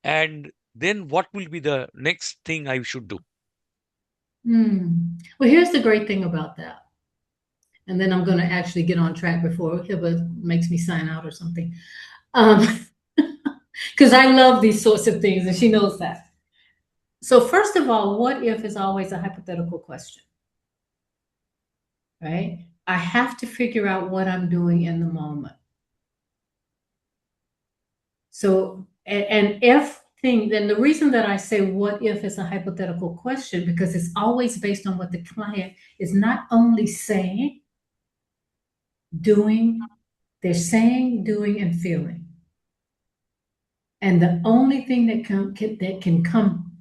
and then what will be the next thing I should do? Well, here's the great thing about that. And then I'm going to actually get on track before Hiba makes me sign out or something. Because I love these sorts of things, and she knows that. So first of all, what if is always a hypothetical question, right? I have to figure out what I'm doing in the moment. So, and if thing, then the reason that I say what if is a hypothetical question, because it's always based on what the client is not only saying, doing, they're saying, doing, and feeling. And the only thing that can come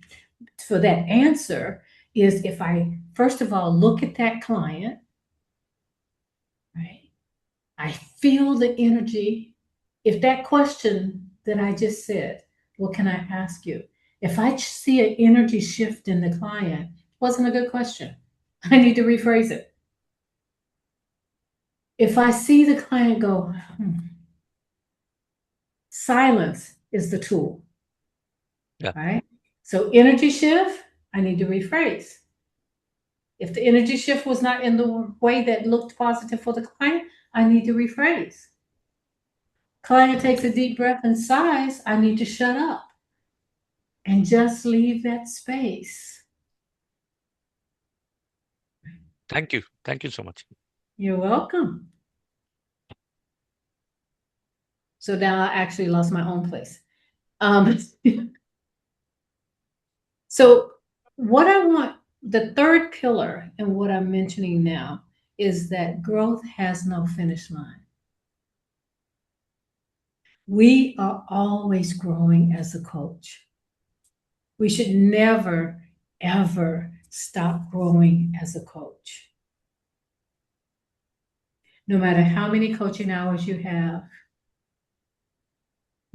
for that answer is if I, first of all, look at that client, right? I feel the energy. If that question that I just said, what can I ask you? If I see an energy shift in the client, wasn't a good question. I need to rephrase it. If I see the client go, silence is the tool. Yeah. Right? So energy shift, I need to rephrase. If the energy shift was not in the way that looked positive for the client, I need to rephrase. Client takes a deep breath and sighs, I need to shut up and just leave that space. Thank you. Thank you so much. You're welcome. So now I actually lost my own place. So what I want, the third pillar and what I'm mentioning now is that growth has no finish line. We are always growing as a coach. We should never, ever stop growing as a coach. No matter how many coaching hours you have,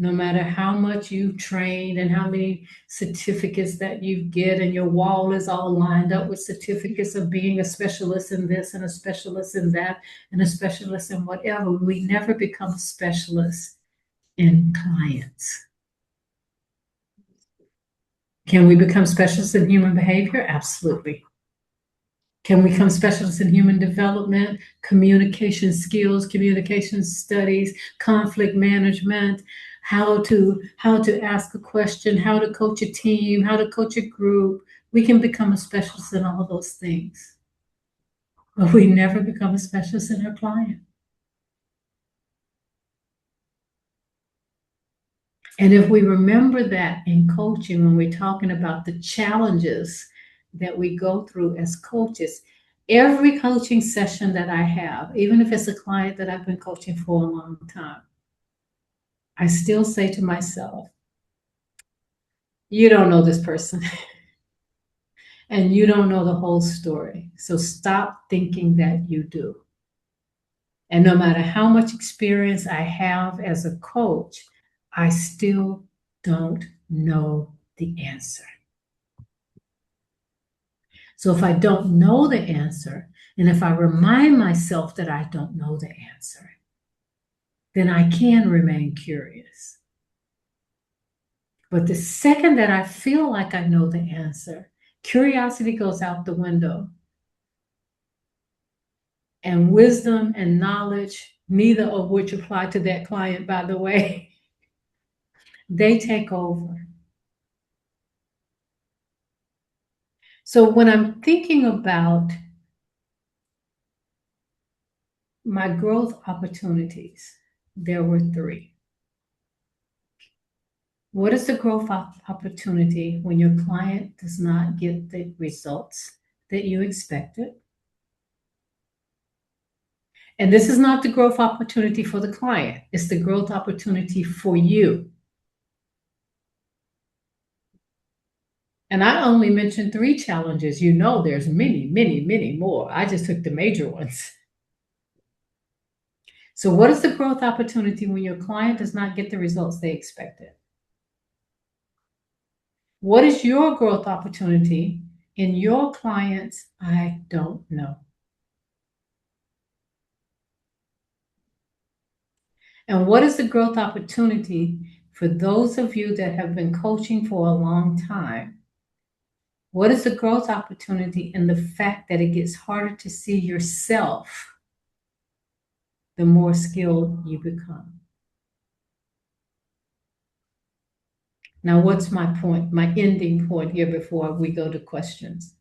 no matter how much you've trained and how many certificates that you get, and your wall is all lined up with certificates of being a specialist in this and a specialist in that and a specialist in whatever, we never become specialists in clients. Can we become specialists in human behavior? Absolutely. Can we become specialists in human development, communication skills, communication studies, conflict management, how to ask a question, how to coach a team, how to coach a group? We can become a specialist in all those things. But we never become a specialist in our client. And if we remember that in coaching, when we're talking about the challenges that we go through as coaches, every coaching session that I have, even if it's a client that I've been coaching for a long time, I still say to myself, you don't know this person and you don't know the whole story. So stop thinking that you do. And no matter how much experience I have as a coach, I still don't know the answer. So if I don't know the answer, and if I remind myself that I don't know the answer, then I can remain curious. But the second that I feel like I know the answer, curiosity goes out the window. And wisdom and knowledge, neither of which apply to that client, by the way, they take over. So when I'm thinking about my growth opportunities, there were three. What is the growth opportunity when your client does not get the results that you expected? And this is not the growth opportunity for the client, it's the growth opportunity for you. And I only mentioned three challenges. You know, there's many, many, many more. I just took the major ones. So, what is the growth opportunity when your client does not get the results they expected? What is your growth opportunity in your clients? I don't know. And what is the growth opportunity for those of you that have been coaching for a long time? What is the growth opportunity in the fact that it gets harder to see yourself the more skilled you become? Now, what's my point, my ending point here before we go to questions?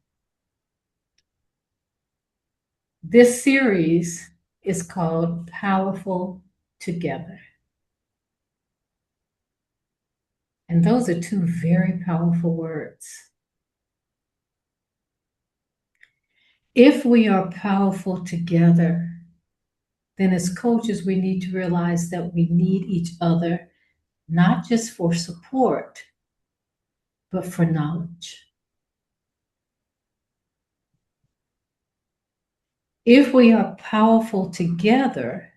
This series is called Powerful Together. And those are two very powerful words. If we are powerful together, then as coaches, we need to realize that we need each other, not just for support, but for knowledge. If we are powerful together,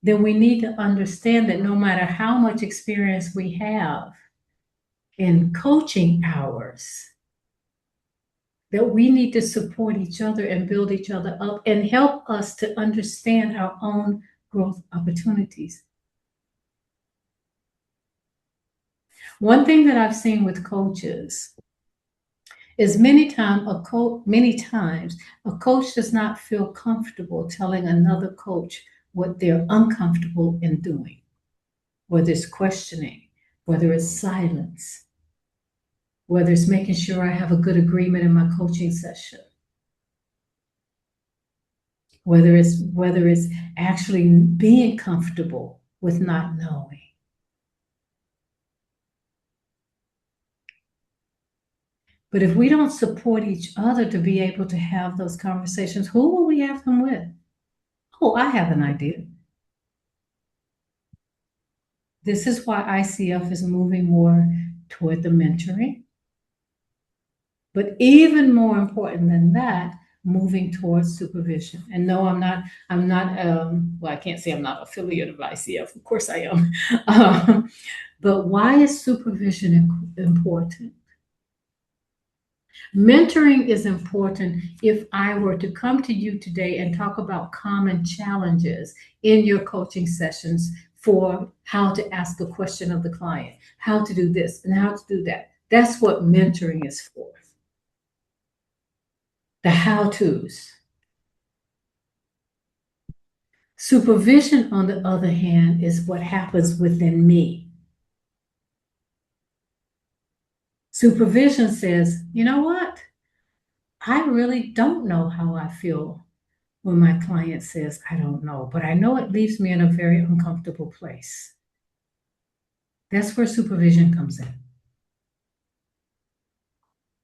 then we need to understand that no matter how much experience we have in coaching hours, that we need to support each other and build each other up and help us to understand our own growth opportunities. One thing that I've seen with coaches is many times a coach does not feel comfortable telling another coach what they're uncomfortable in doing, whether it's questioning, whether it's silence, whether it's making sure I have a good agreement in my coaching session, whether it's actually being comfortable with not knowing. But if we don't support each other to be able to have those conversations, who will we have them with? Oh, I have an idea. This is why ICF is moving more toward the mentoring. But even more important than that, moving towards supervision. And no, well, I can't say I'm not affiliate of ICF. Of course I am. But why is supervision important? Mentoring is important if I were to come to you today and talk about common challenges in your coaching sessions for how to ask a question of the client, how to do this and how to do that. That's what mentoring is for. The how-tos. Supervision, on the other hand, is what happens within me. Supervision says, you know what? I really don't know how I feel when my client says, I don't know, but I know it leaves me in a very uncomfortable place. That's where supervision comes in.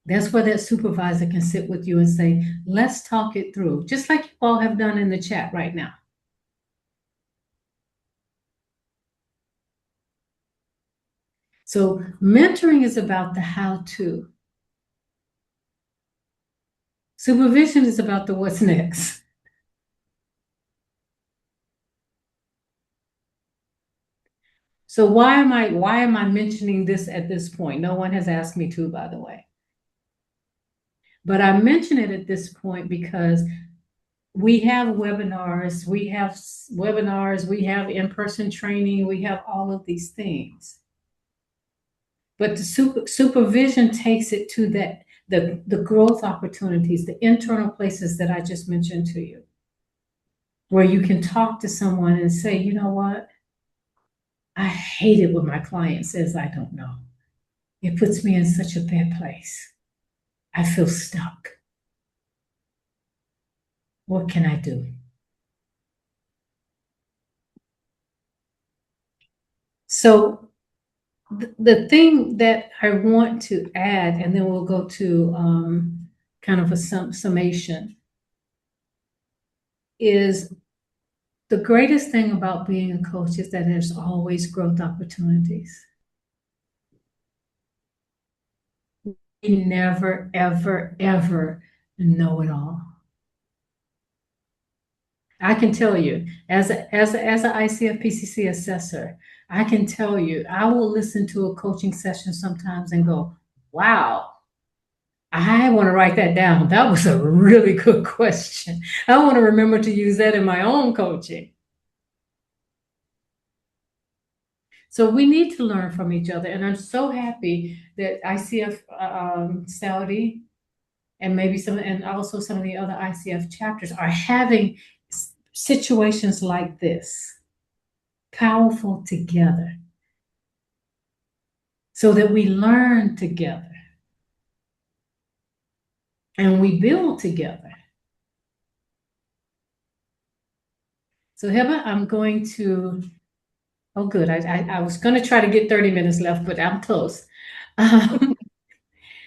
That's where that supervisor can sit with you and say, let's talk it through, just like you all have done in the chat right now. So mentoring is about the how-to. Supervision is about the what's next. So why am I mentioning this at this point? No one has asked me to, by the way. But I mention it at this point because we have webinars, we have in-person training, we have all of these things. But the supervision takes it to the growth opportunities, the internal places that I just mentioned to you, where you can talk to someone and say, you know what? I hate it when my client says, I don't know. It puts me in such a bad place. I feel stuck. What can I do? So the thing that I want to add, and then we'll go to kind of a summation, is the greatest thing about being a coach is that there's always growth opportunities. We never, ever, ever know it all. I can tell you, as an ICF PCC assessor, I can tell you, I will listen to a coaching session sometimes and go, wow, I want to write that down. That was a really good question. I want to remember to use that in my own coaching. So we need to learn from each other. And I'm so happy that ICF Saudi and maybe and also some of the other ICF chapters are having situations like this, powerful together, so that we learn together and we build together. So Heba, I'm going to, oh good, I was going to try to get 30 minutes left, but I'm close.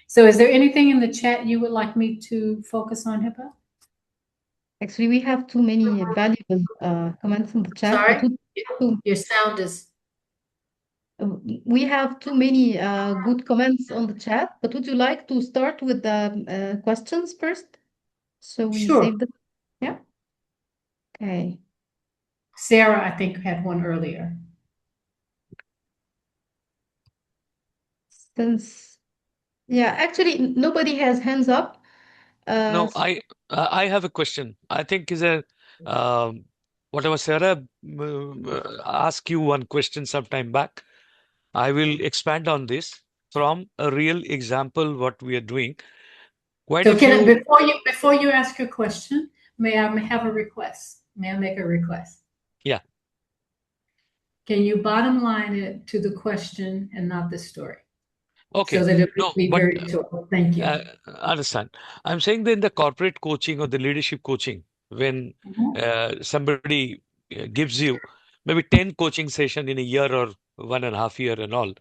So is there anything in the chat you would like me to focus on, Heba? Actually, we have too many valuable comments in the chat. Sorry, your sound is... We have too many good comments on the chat, but would you like to start with the questions first? So we Sure. save them. Yeah. Okay. Sarah, I think, had one earlier. Yeah, actually, nobody has hands up. No, I have a question. I think is a um, whatever Sarah asked you one question sometime back. I will expand on this from a real example what we are doing. Quite So a few, before you ask your question, may I have a request? May I make a request? yeah. Can you bottom line it to the question and not the story? So Okay. that it will No, be but very short. Thank you. understand. I'm saying that in the corporate coaching or the leadership coaching, when Mhm. somebody gives you maybe 10 coaching session in a year or 1.5 year and all.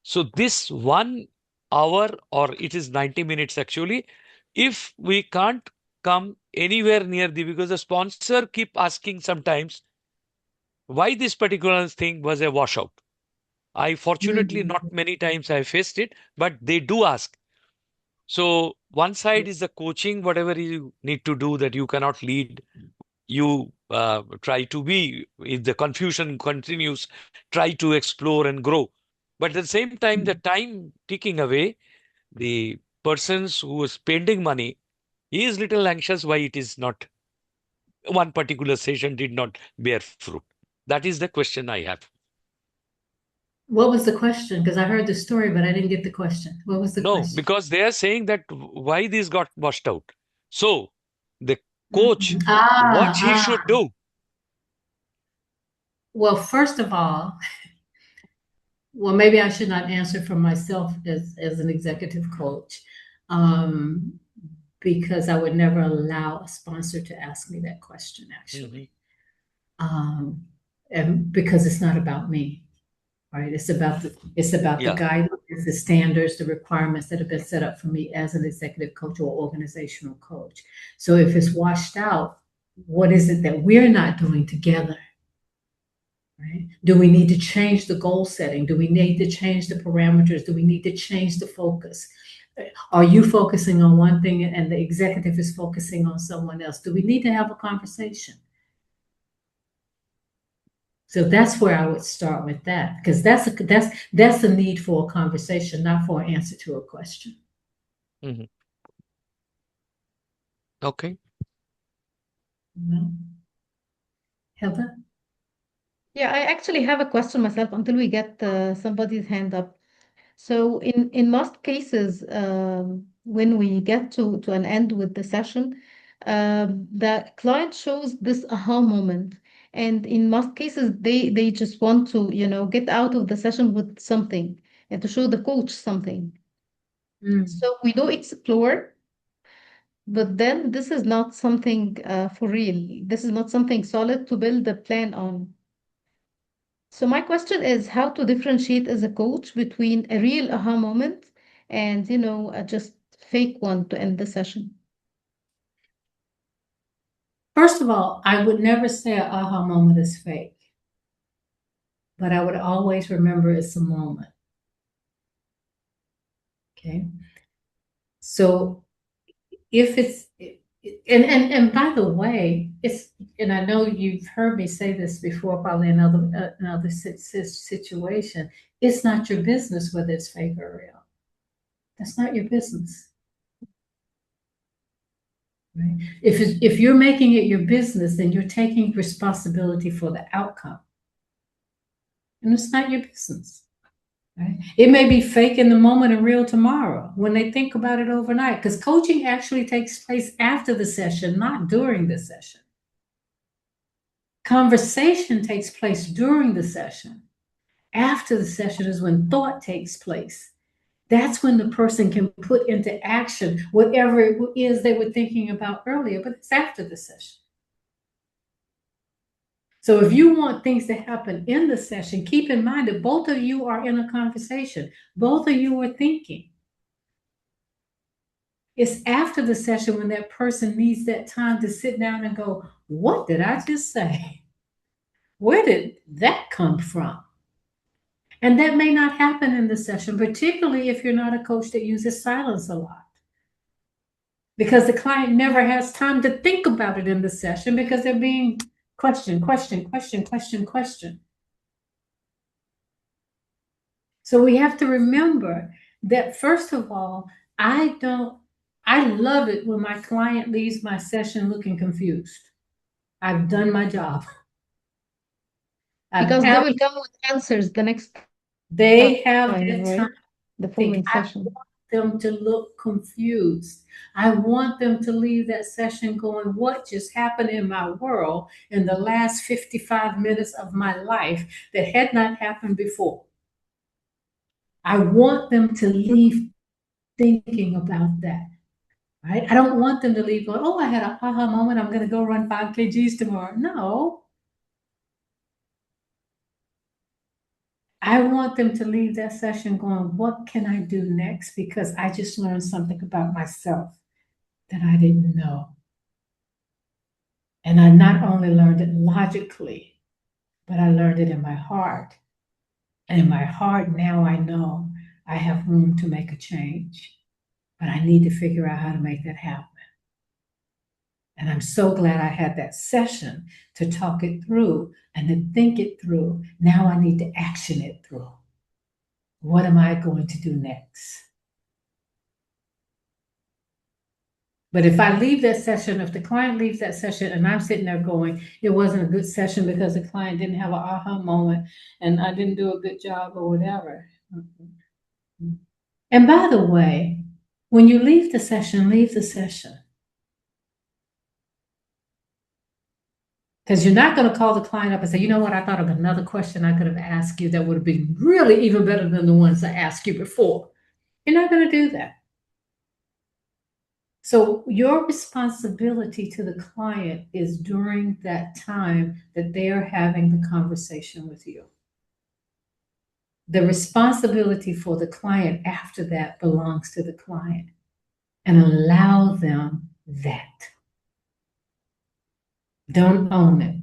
So this 1 hour or it is 90 minutes actually, if we can't come anywhere near because the sponsor keep asking sometimes why this particular thing was a washout. I fortunately Mhm. not many times I faced it, but they do ask. So one side is the coaching, whatever you need to do that you cannot lead. You try to be, if the confusion continues, try to explore and grow. But at the same time, the time ticking away, the persons who is spending money, he is little anxious why it is not, one particular session did not bear fruit. That is the question I have. What was the question? Because I heard the story, but I didn't get the question. What was the No, question? because they are saying that why this got washed out. So the coach, Mhm. what he should do. Well, first of all, well, maybe I should not answer for myself as an executive coach, um, because I would never allow a sponsor to ask me that question, Mhm. actually. Um, and because it's not about me, right? It's about the Yeah. guidelines, the standards, the requirements that have been set up for me as an executive coach or organizational coach. So if it's washed out, what is it that we're not doing together? Right? Do we need to change the goal setting? Do we need to change the parameters? Do we need to change the focus? Are you focusing on one thing and the executive is focusing on someone else? Do we need to have a conversation? So that's where I would start with that because that's a need for a conversation, not for an answer to a question. Mhm. Okay. You know? Heather? Yeah, I actually have a question myself until we get somebody's hand up. So in most cases, when we get to an end with the session, the client shows this aha moment, and in most cases, they just want to, get out of the session with something and to show the coach something. Mm. So we do explore, but then this is not something for real. This is not something solid to build a plan on. So my question is how to differentiate as a coach between a real aha moment and, a just fake one to end the session. First of all, I would never say an aha moment is fake, but I would always remember it's a moment. Okay. So if it's and by the way, it's and I know you've heard me say this before, probably another situation. It's not your business whether it's fake or real. That's not your business. Right? If you're making it your business, then you're taking responsibility for the outcome, and it's not your business. Right? It may be fake in the moment and real tomorrow when they think about it overnight, because coaching actually takes place after the session, not during the session. Conversation takes place during the session. After the session is when thought takes place. That's when the person can put into action whatever it is they were thinking about earlier, but it's after the session. So if you want things to happen in the session, keep in mind that both of you are in a conversation. Both of you are thinking. It's after the session when that person needs that time to sit down and go, what did I just say? Where did that come from? And that may not happen in the session, particularly if you're not a coach that uses silence a lot. Because the client never has time to think about it in the session because they're being question, question, question, question, question. So we have to remember that, first of all, I don't I love it when my client leaves my session looking confused. I've done my job. Because they will come with answers the next They have time, that right? time. The Think following I session. want them to look confused. I want them to leave that session going, what just happened in my world in the last 55 minutes of my life that had not happened before? I want them to leave thinking about that. Right? I don't want them to leave going, oh, I had a aha moment. I'm going to go run 5 kgs tomorrow. No, I want them to leave that session going, what can I do next? Because I just learned something about myself that I didn't know. And I not only learned it logically, but I learned it in my heart. And in my heart, now I know I have room to make a change, but I need to figure out how to make that happen. And I'm so glad I had that session to talk it through and to think it through. Now I need to action it through. What am I going to do next? But if I leave that session, if the client leaves that session and I'm sitting there going, it wasn't a good session because the client didn't have an aha moment and I didn't do a good job or whatever. And by the way, when you leave the session, leave the session. Because you're not going to call the client up and say, you know what, I thought of another question I could have asked you that would have been really even better than the ones I asked you before. You're not going to do that. So your responsibility to the client is during that time that they are having the conversation with you. The responsibility for the client after that belongs to the client, and allow them that. Don't own it.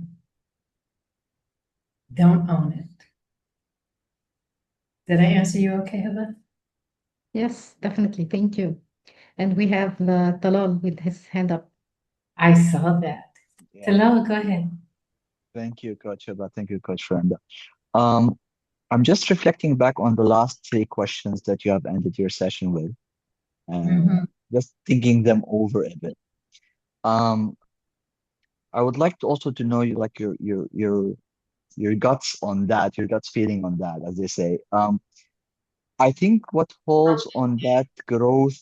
Don't own it. Did I answer you okay, Heba? Yes, definitely. Thank you. And we have Talal with his hand up. I saw that. Yeah. Talal, go ahead. Thank you, Coach Abba. Thank you, Coach Frenda. Um, I'm just reflecting back on the last three questions that you have ended your session with, just thinking them over a bit. I would like to also to know like your guts on that, your guts feeling on that, as they say. I think what falls on that growth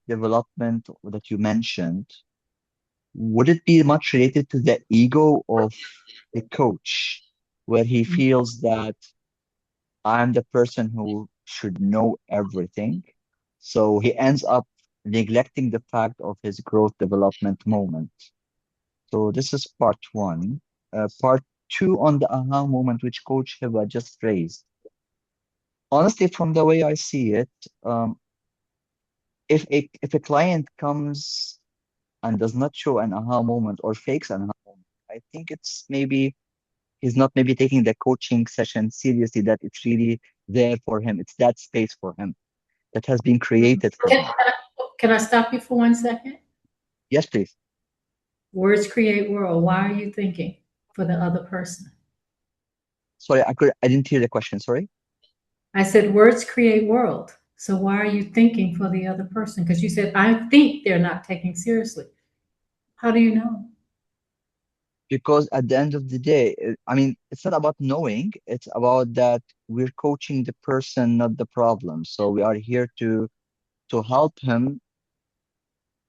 development that you mentioned, would it be much related to the ego of the coach, where he feels that I'm the person who should know everything? So he ends up neglecting the fact of his growth development moment. So this is part one. Part two on the aha moment, which Coach Hiba just raised. Honestly, from the way I see it, if a client comes and does not show an aha moment or fakes an aha moment, I think it's maybe he's not maybe taking the coaching session seriously, that it's really there for him. It's that space for him that has been created for him. Can I stop you for 1 second? Yes, please. Words create world. Why are you thinking for the other person? Sorry, I didn't hear the question. Sorry. I said words create world. So why are you thinking for the other person? Because you said, I think they're not taking seriously. How do you know? Because at the end of the day, I mean, it's not about knowing, it's about that we're coaching the person, not the problem. So we are here to help him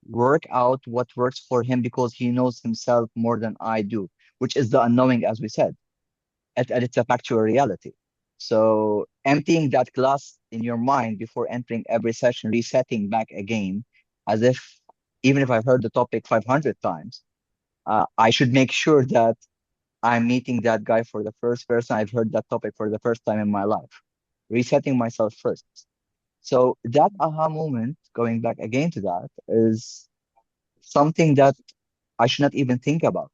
work out what works for him, because he knows himself more than I do, which is the unknowing, as we said, and it's a factual reality. So emptying that glass in your mind before entering every session, resetting back again, as if even if I've heard the topic 500 times, I should make sure that I'm meeting that guy for the first person. I've heard that topic for the first time in my life, resetting myself first. So that aha moment, going back again to that, is something that I should not even think about.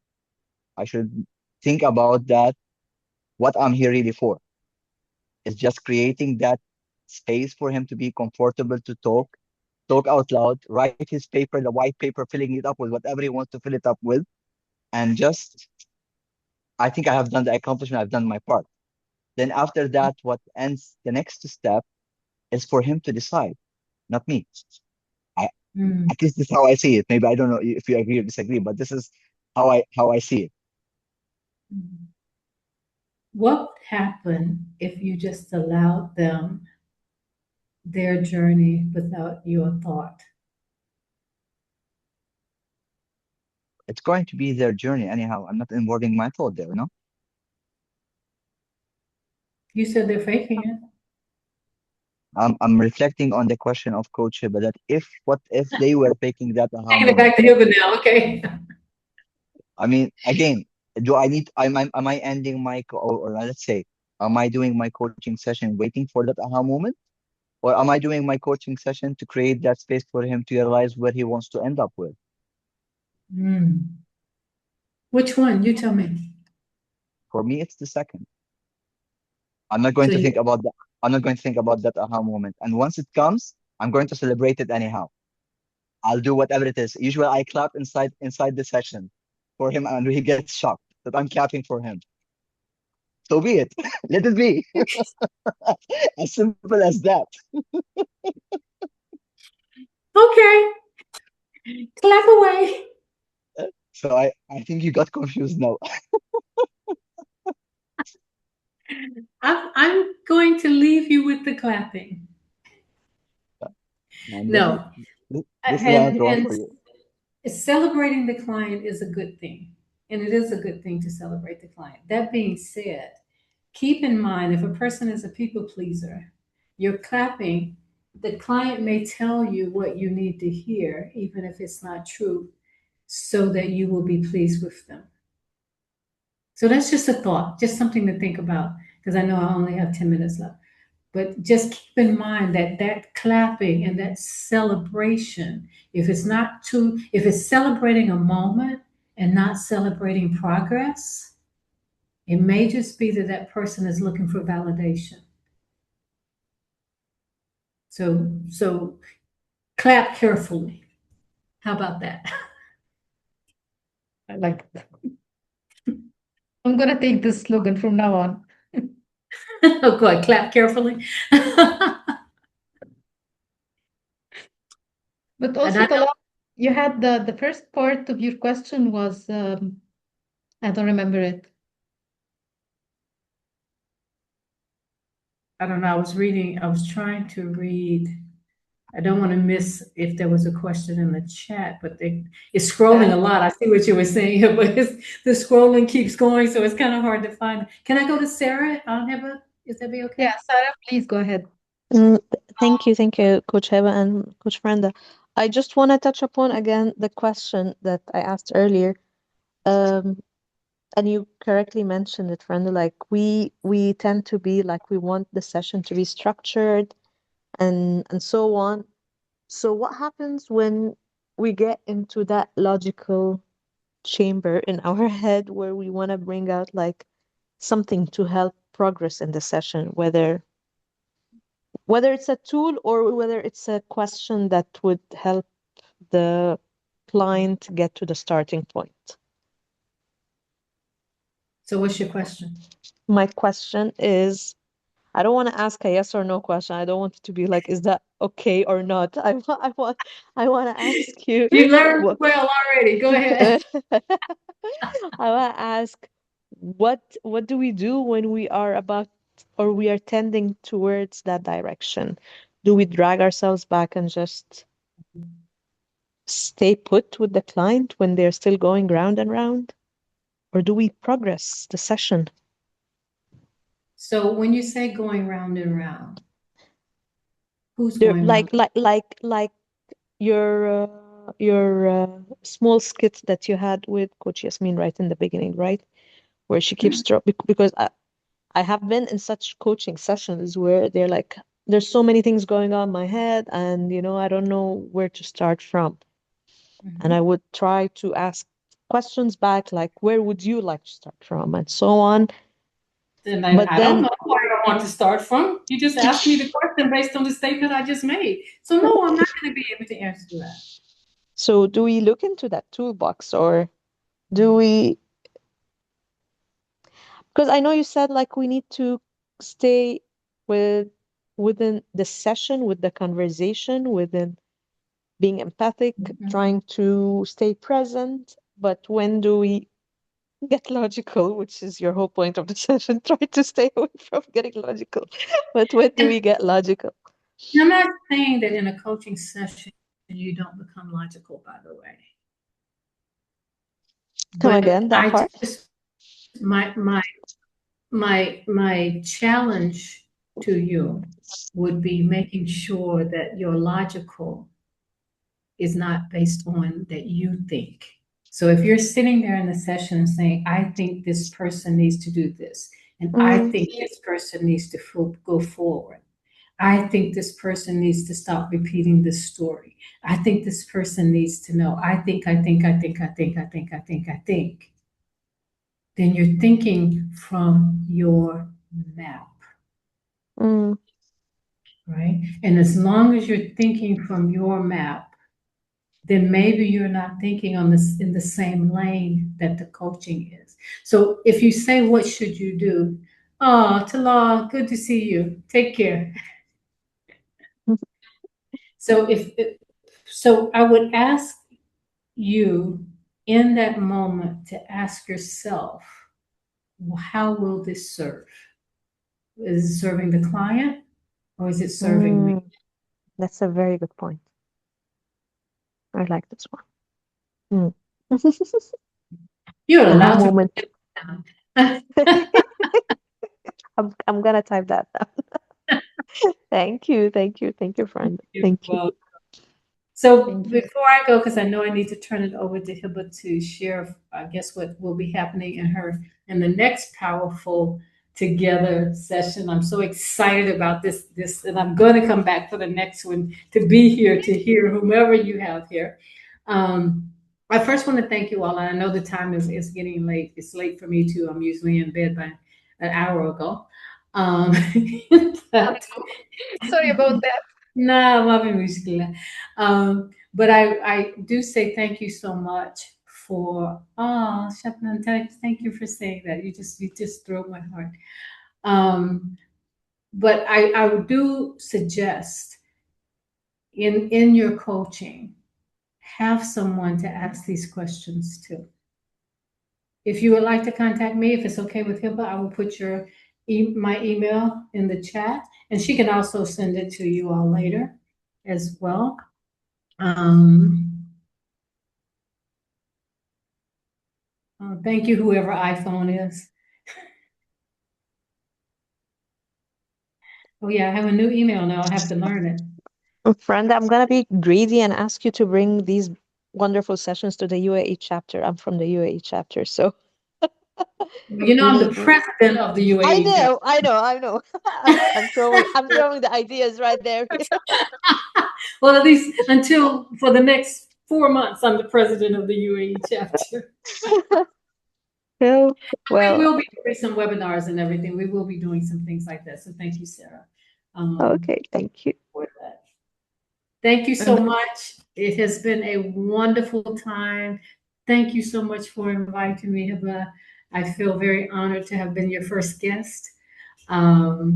I should think about that, what I'm here really for. It's just creating that space for him to be comfortable to talk out loud, write his paper, the white paper, filling it up with whatever he wants to fill it up with. And just, I think I have done the accomplishment, I've done my part. Then after that, what ends the next step is for him to decide, not me. Mm. At least this is how I see it. Maybe I don't know if you agree or disagree, but this is how I see it. Mm. What would happen if you just allowed them their journey without your thought? It's going to be their journey anyhow. I'm not involving my thought there, no? You said they're faking it. I'm reflecting on the question of Coach Hiba that what if they were taking that aha Taking it moment? back to Hilda now, okay? I mean, again, do I need am I ending my or let's say, am I doing my coaching session waiting for that aha moment? Or am I doing my coaching session to create that space for him to realize where he wants to end up with? Mm. Which one? You tell me. For me, it's the second. I'm not going So to you, think about that. I'm not going to think about that aha moment. And once it comes, I'm going to celebrate it anyhow. I'll do whatever it is. Usually I clap inside the session for him and he gets shocked that I'm clapping for him. So be it. Let it be. As simple as that. okay, clap away. So I think you got confused now. I'm going to leave you with the clapping. And No, this is another one and for you. celebrating the client is a good thing. And it is a good thing to celebrate the client. That being said, keep in mind if a person is a people pleaser, you're clapping, the client may tell you what you need to hear, even if it's not true, so that you will be pleased with them. So that's just a thought, just something to think about, because I know I only have 10 minutes left. But just keep in mind that that clapping and that celebration, if it's celebrating a moment and not celebrating progress, it may just be that that person is looking for validation. So clap carefully. How about that? I like that. I'm gonna take this slogan from now on. Oh, God, clap carefully. But And also, I Talal, you had the first part of your question was I don't remember it. don't know. I was trying to read. I don't want to miss if there was a question in the chat, but it's scrolling a lot. I see what you were saying here, but the scrolling keeps going, so it's kind of hard to find. Can I go to Sarah? Is that be okay? Yeah, Sarah, please go ahead. Thank you, Coach Heba and Coach Brenda. I just want to touch upon again the question that I asked earlier. Um, and you correctly mentioned it, Brenda, like we tend to be like we want the session to be structured and so on. So what happens when we get into that logical chamber in our head where we want to bring out like something to help progress in the session, whether it's a tool or whether it's a question that would help the client get to the starting point. So what's your question? My question is, I don't want to ask a yes or no question. I don't want it to be like, is that okay or not? I want to ask you. You learned well already. Go ahead. I want to ask, what do we do when we are about or we are tending towards that direction? Do we drag ourselves back and just stay put with the client when they're still going round and round? Or do we progress the session? So when you say going round and round, who's They're going round? like your small skit that you had with Coach Yasmin right in the beginning, right? Where she keeps because I have been in such coaching sessions where they're like, there's so many things going on in my head, and I don't know where to start from. And I would try to ask questions back, like, where would you like to start from, and so on. Then But I don't then, know where I want to start from. You just asked me the question based on the statement I just made. So no, I'm not going to be able to answer that. so do we look into that toolbox, or do we? Because I know you said like we need to stay within the session, with the conversation, within being empathic, trying to stay present. But when do we get logical, which is your whole point of the session? Try to stay away from getting logical. But when do we get logical? I'm not saying that in a coaching session you don't become logical, by the way. Come But again, that part? my challenge to you would be making sure that your logical is not based on that you think. So if you're sitting there in the session and saying, I think this person needs to do this, and I think this person needs to go forward. I think this person needs to stop repeating this story. I think this person needs to know. I think. Then you're thinking from your map, Mm, right? And as long as you're thinking from your map, then maybe you're not thinking on this in the same lane that the coaching is. So if you say, what should you do? Oh, Talal, good to see you. Take care. So so I would ask you in that moment to ask yourself, well, how will this serve? Is it serving the client or is it serving me? that's a very good point. I like this one. Mm. You're Aha allowed to. moment. I'm gonna type that down. Thank you, friend. Thank you. Well, so before I go, because I know I need to turn it over to Hiba to share, I guess, what will be happening in the next powerful together session. I'm so excited about this, and I'm going to come back for the next one to be here to hear whomever you have here. I first want to thank you all. And I know the time is getting late. It's late for me too. I'm usually in bed by an hour ago. But Sorry about that. no, ما في مشكلة. But I do say thank you so much for, Shapnan, thank you for saying that. You just thrilled my heart. But I do suggest in your coaching, have someone to ask these questions to. If you would like to contact me, if it's okay with Hiba, I will put my email in the chat, and she can also send it to you all later as well. Thank you, whoever iPhone is. Oh yeah, I have a new email now. I have to learn it. Friend, I'm gonna be greedy and ask you to bring these wonderful sessions to the UAE chapter. I'm from the UAE chapter, so You know, I'm the president of the I UAE. know. I'm throwing the ideas right there. Well, at least until for the next 4 months, I'm the president of the UAE chapter. Well, We will be doing some webinars and everything. We will be doing some things like that. So thank you, Sarah. okay, thank you. For that. Thank you so much. It has been a wonderful time. Thank you so much for inviting me, Hiba. I feel very honored to have been your first guest. I'll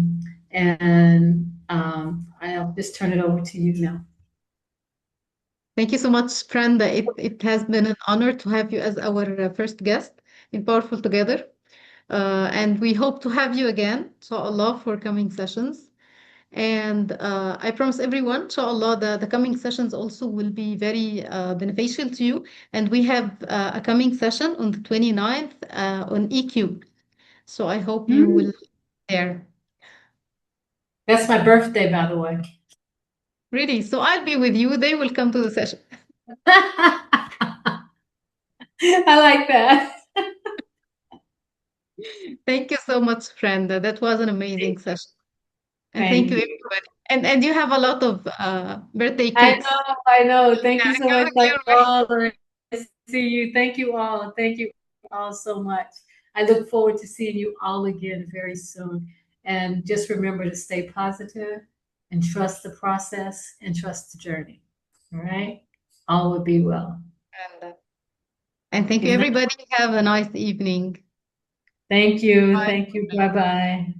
just turn it over to you now. Thank you so much, friend. It has been an honor to have you as our first guest in Powerful Together. And we hope to have you again, inshallah, for coming sessions. And I promise everyone, inshallah, the coming sessions also will be very beneficial to you. And we have a coming session on the 29th on EQ. So I hope you will be there. That's my birthday, by the way. Really? So I'll be with you. They will come to the session. I like that. Thank you so much, friend. That was an amazing session. And Thank thank you, you. everybody. And you have a lot of birthday cakes. I know. Thank you so much, You're Michael. I see you. Thank you all. Thank you all so much. I look forward to seeing you all again very soon. And just remember to stay positive and trust the process and trust the journey. All right? All will be well. And thank you, everybody. Have a nice evening. Thank you. Bye. Thank you. Bye-bye.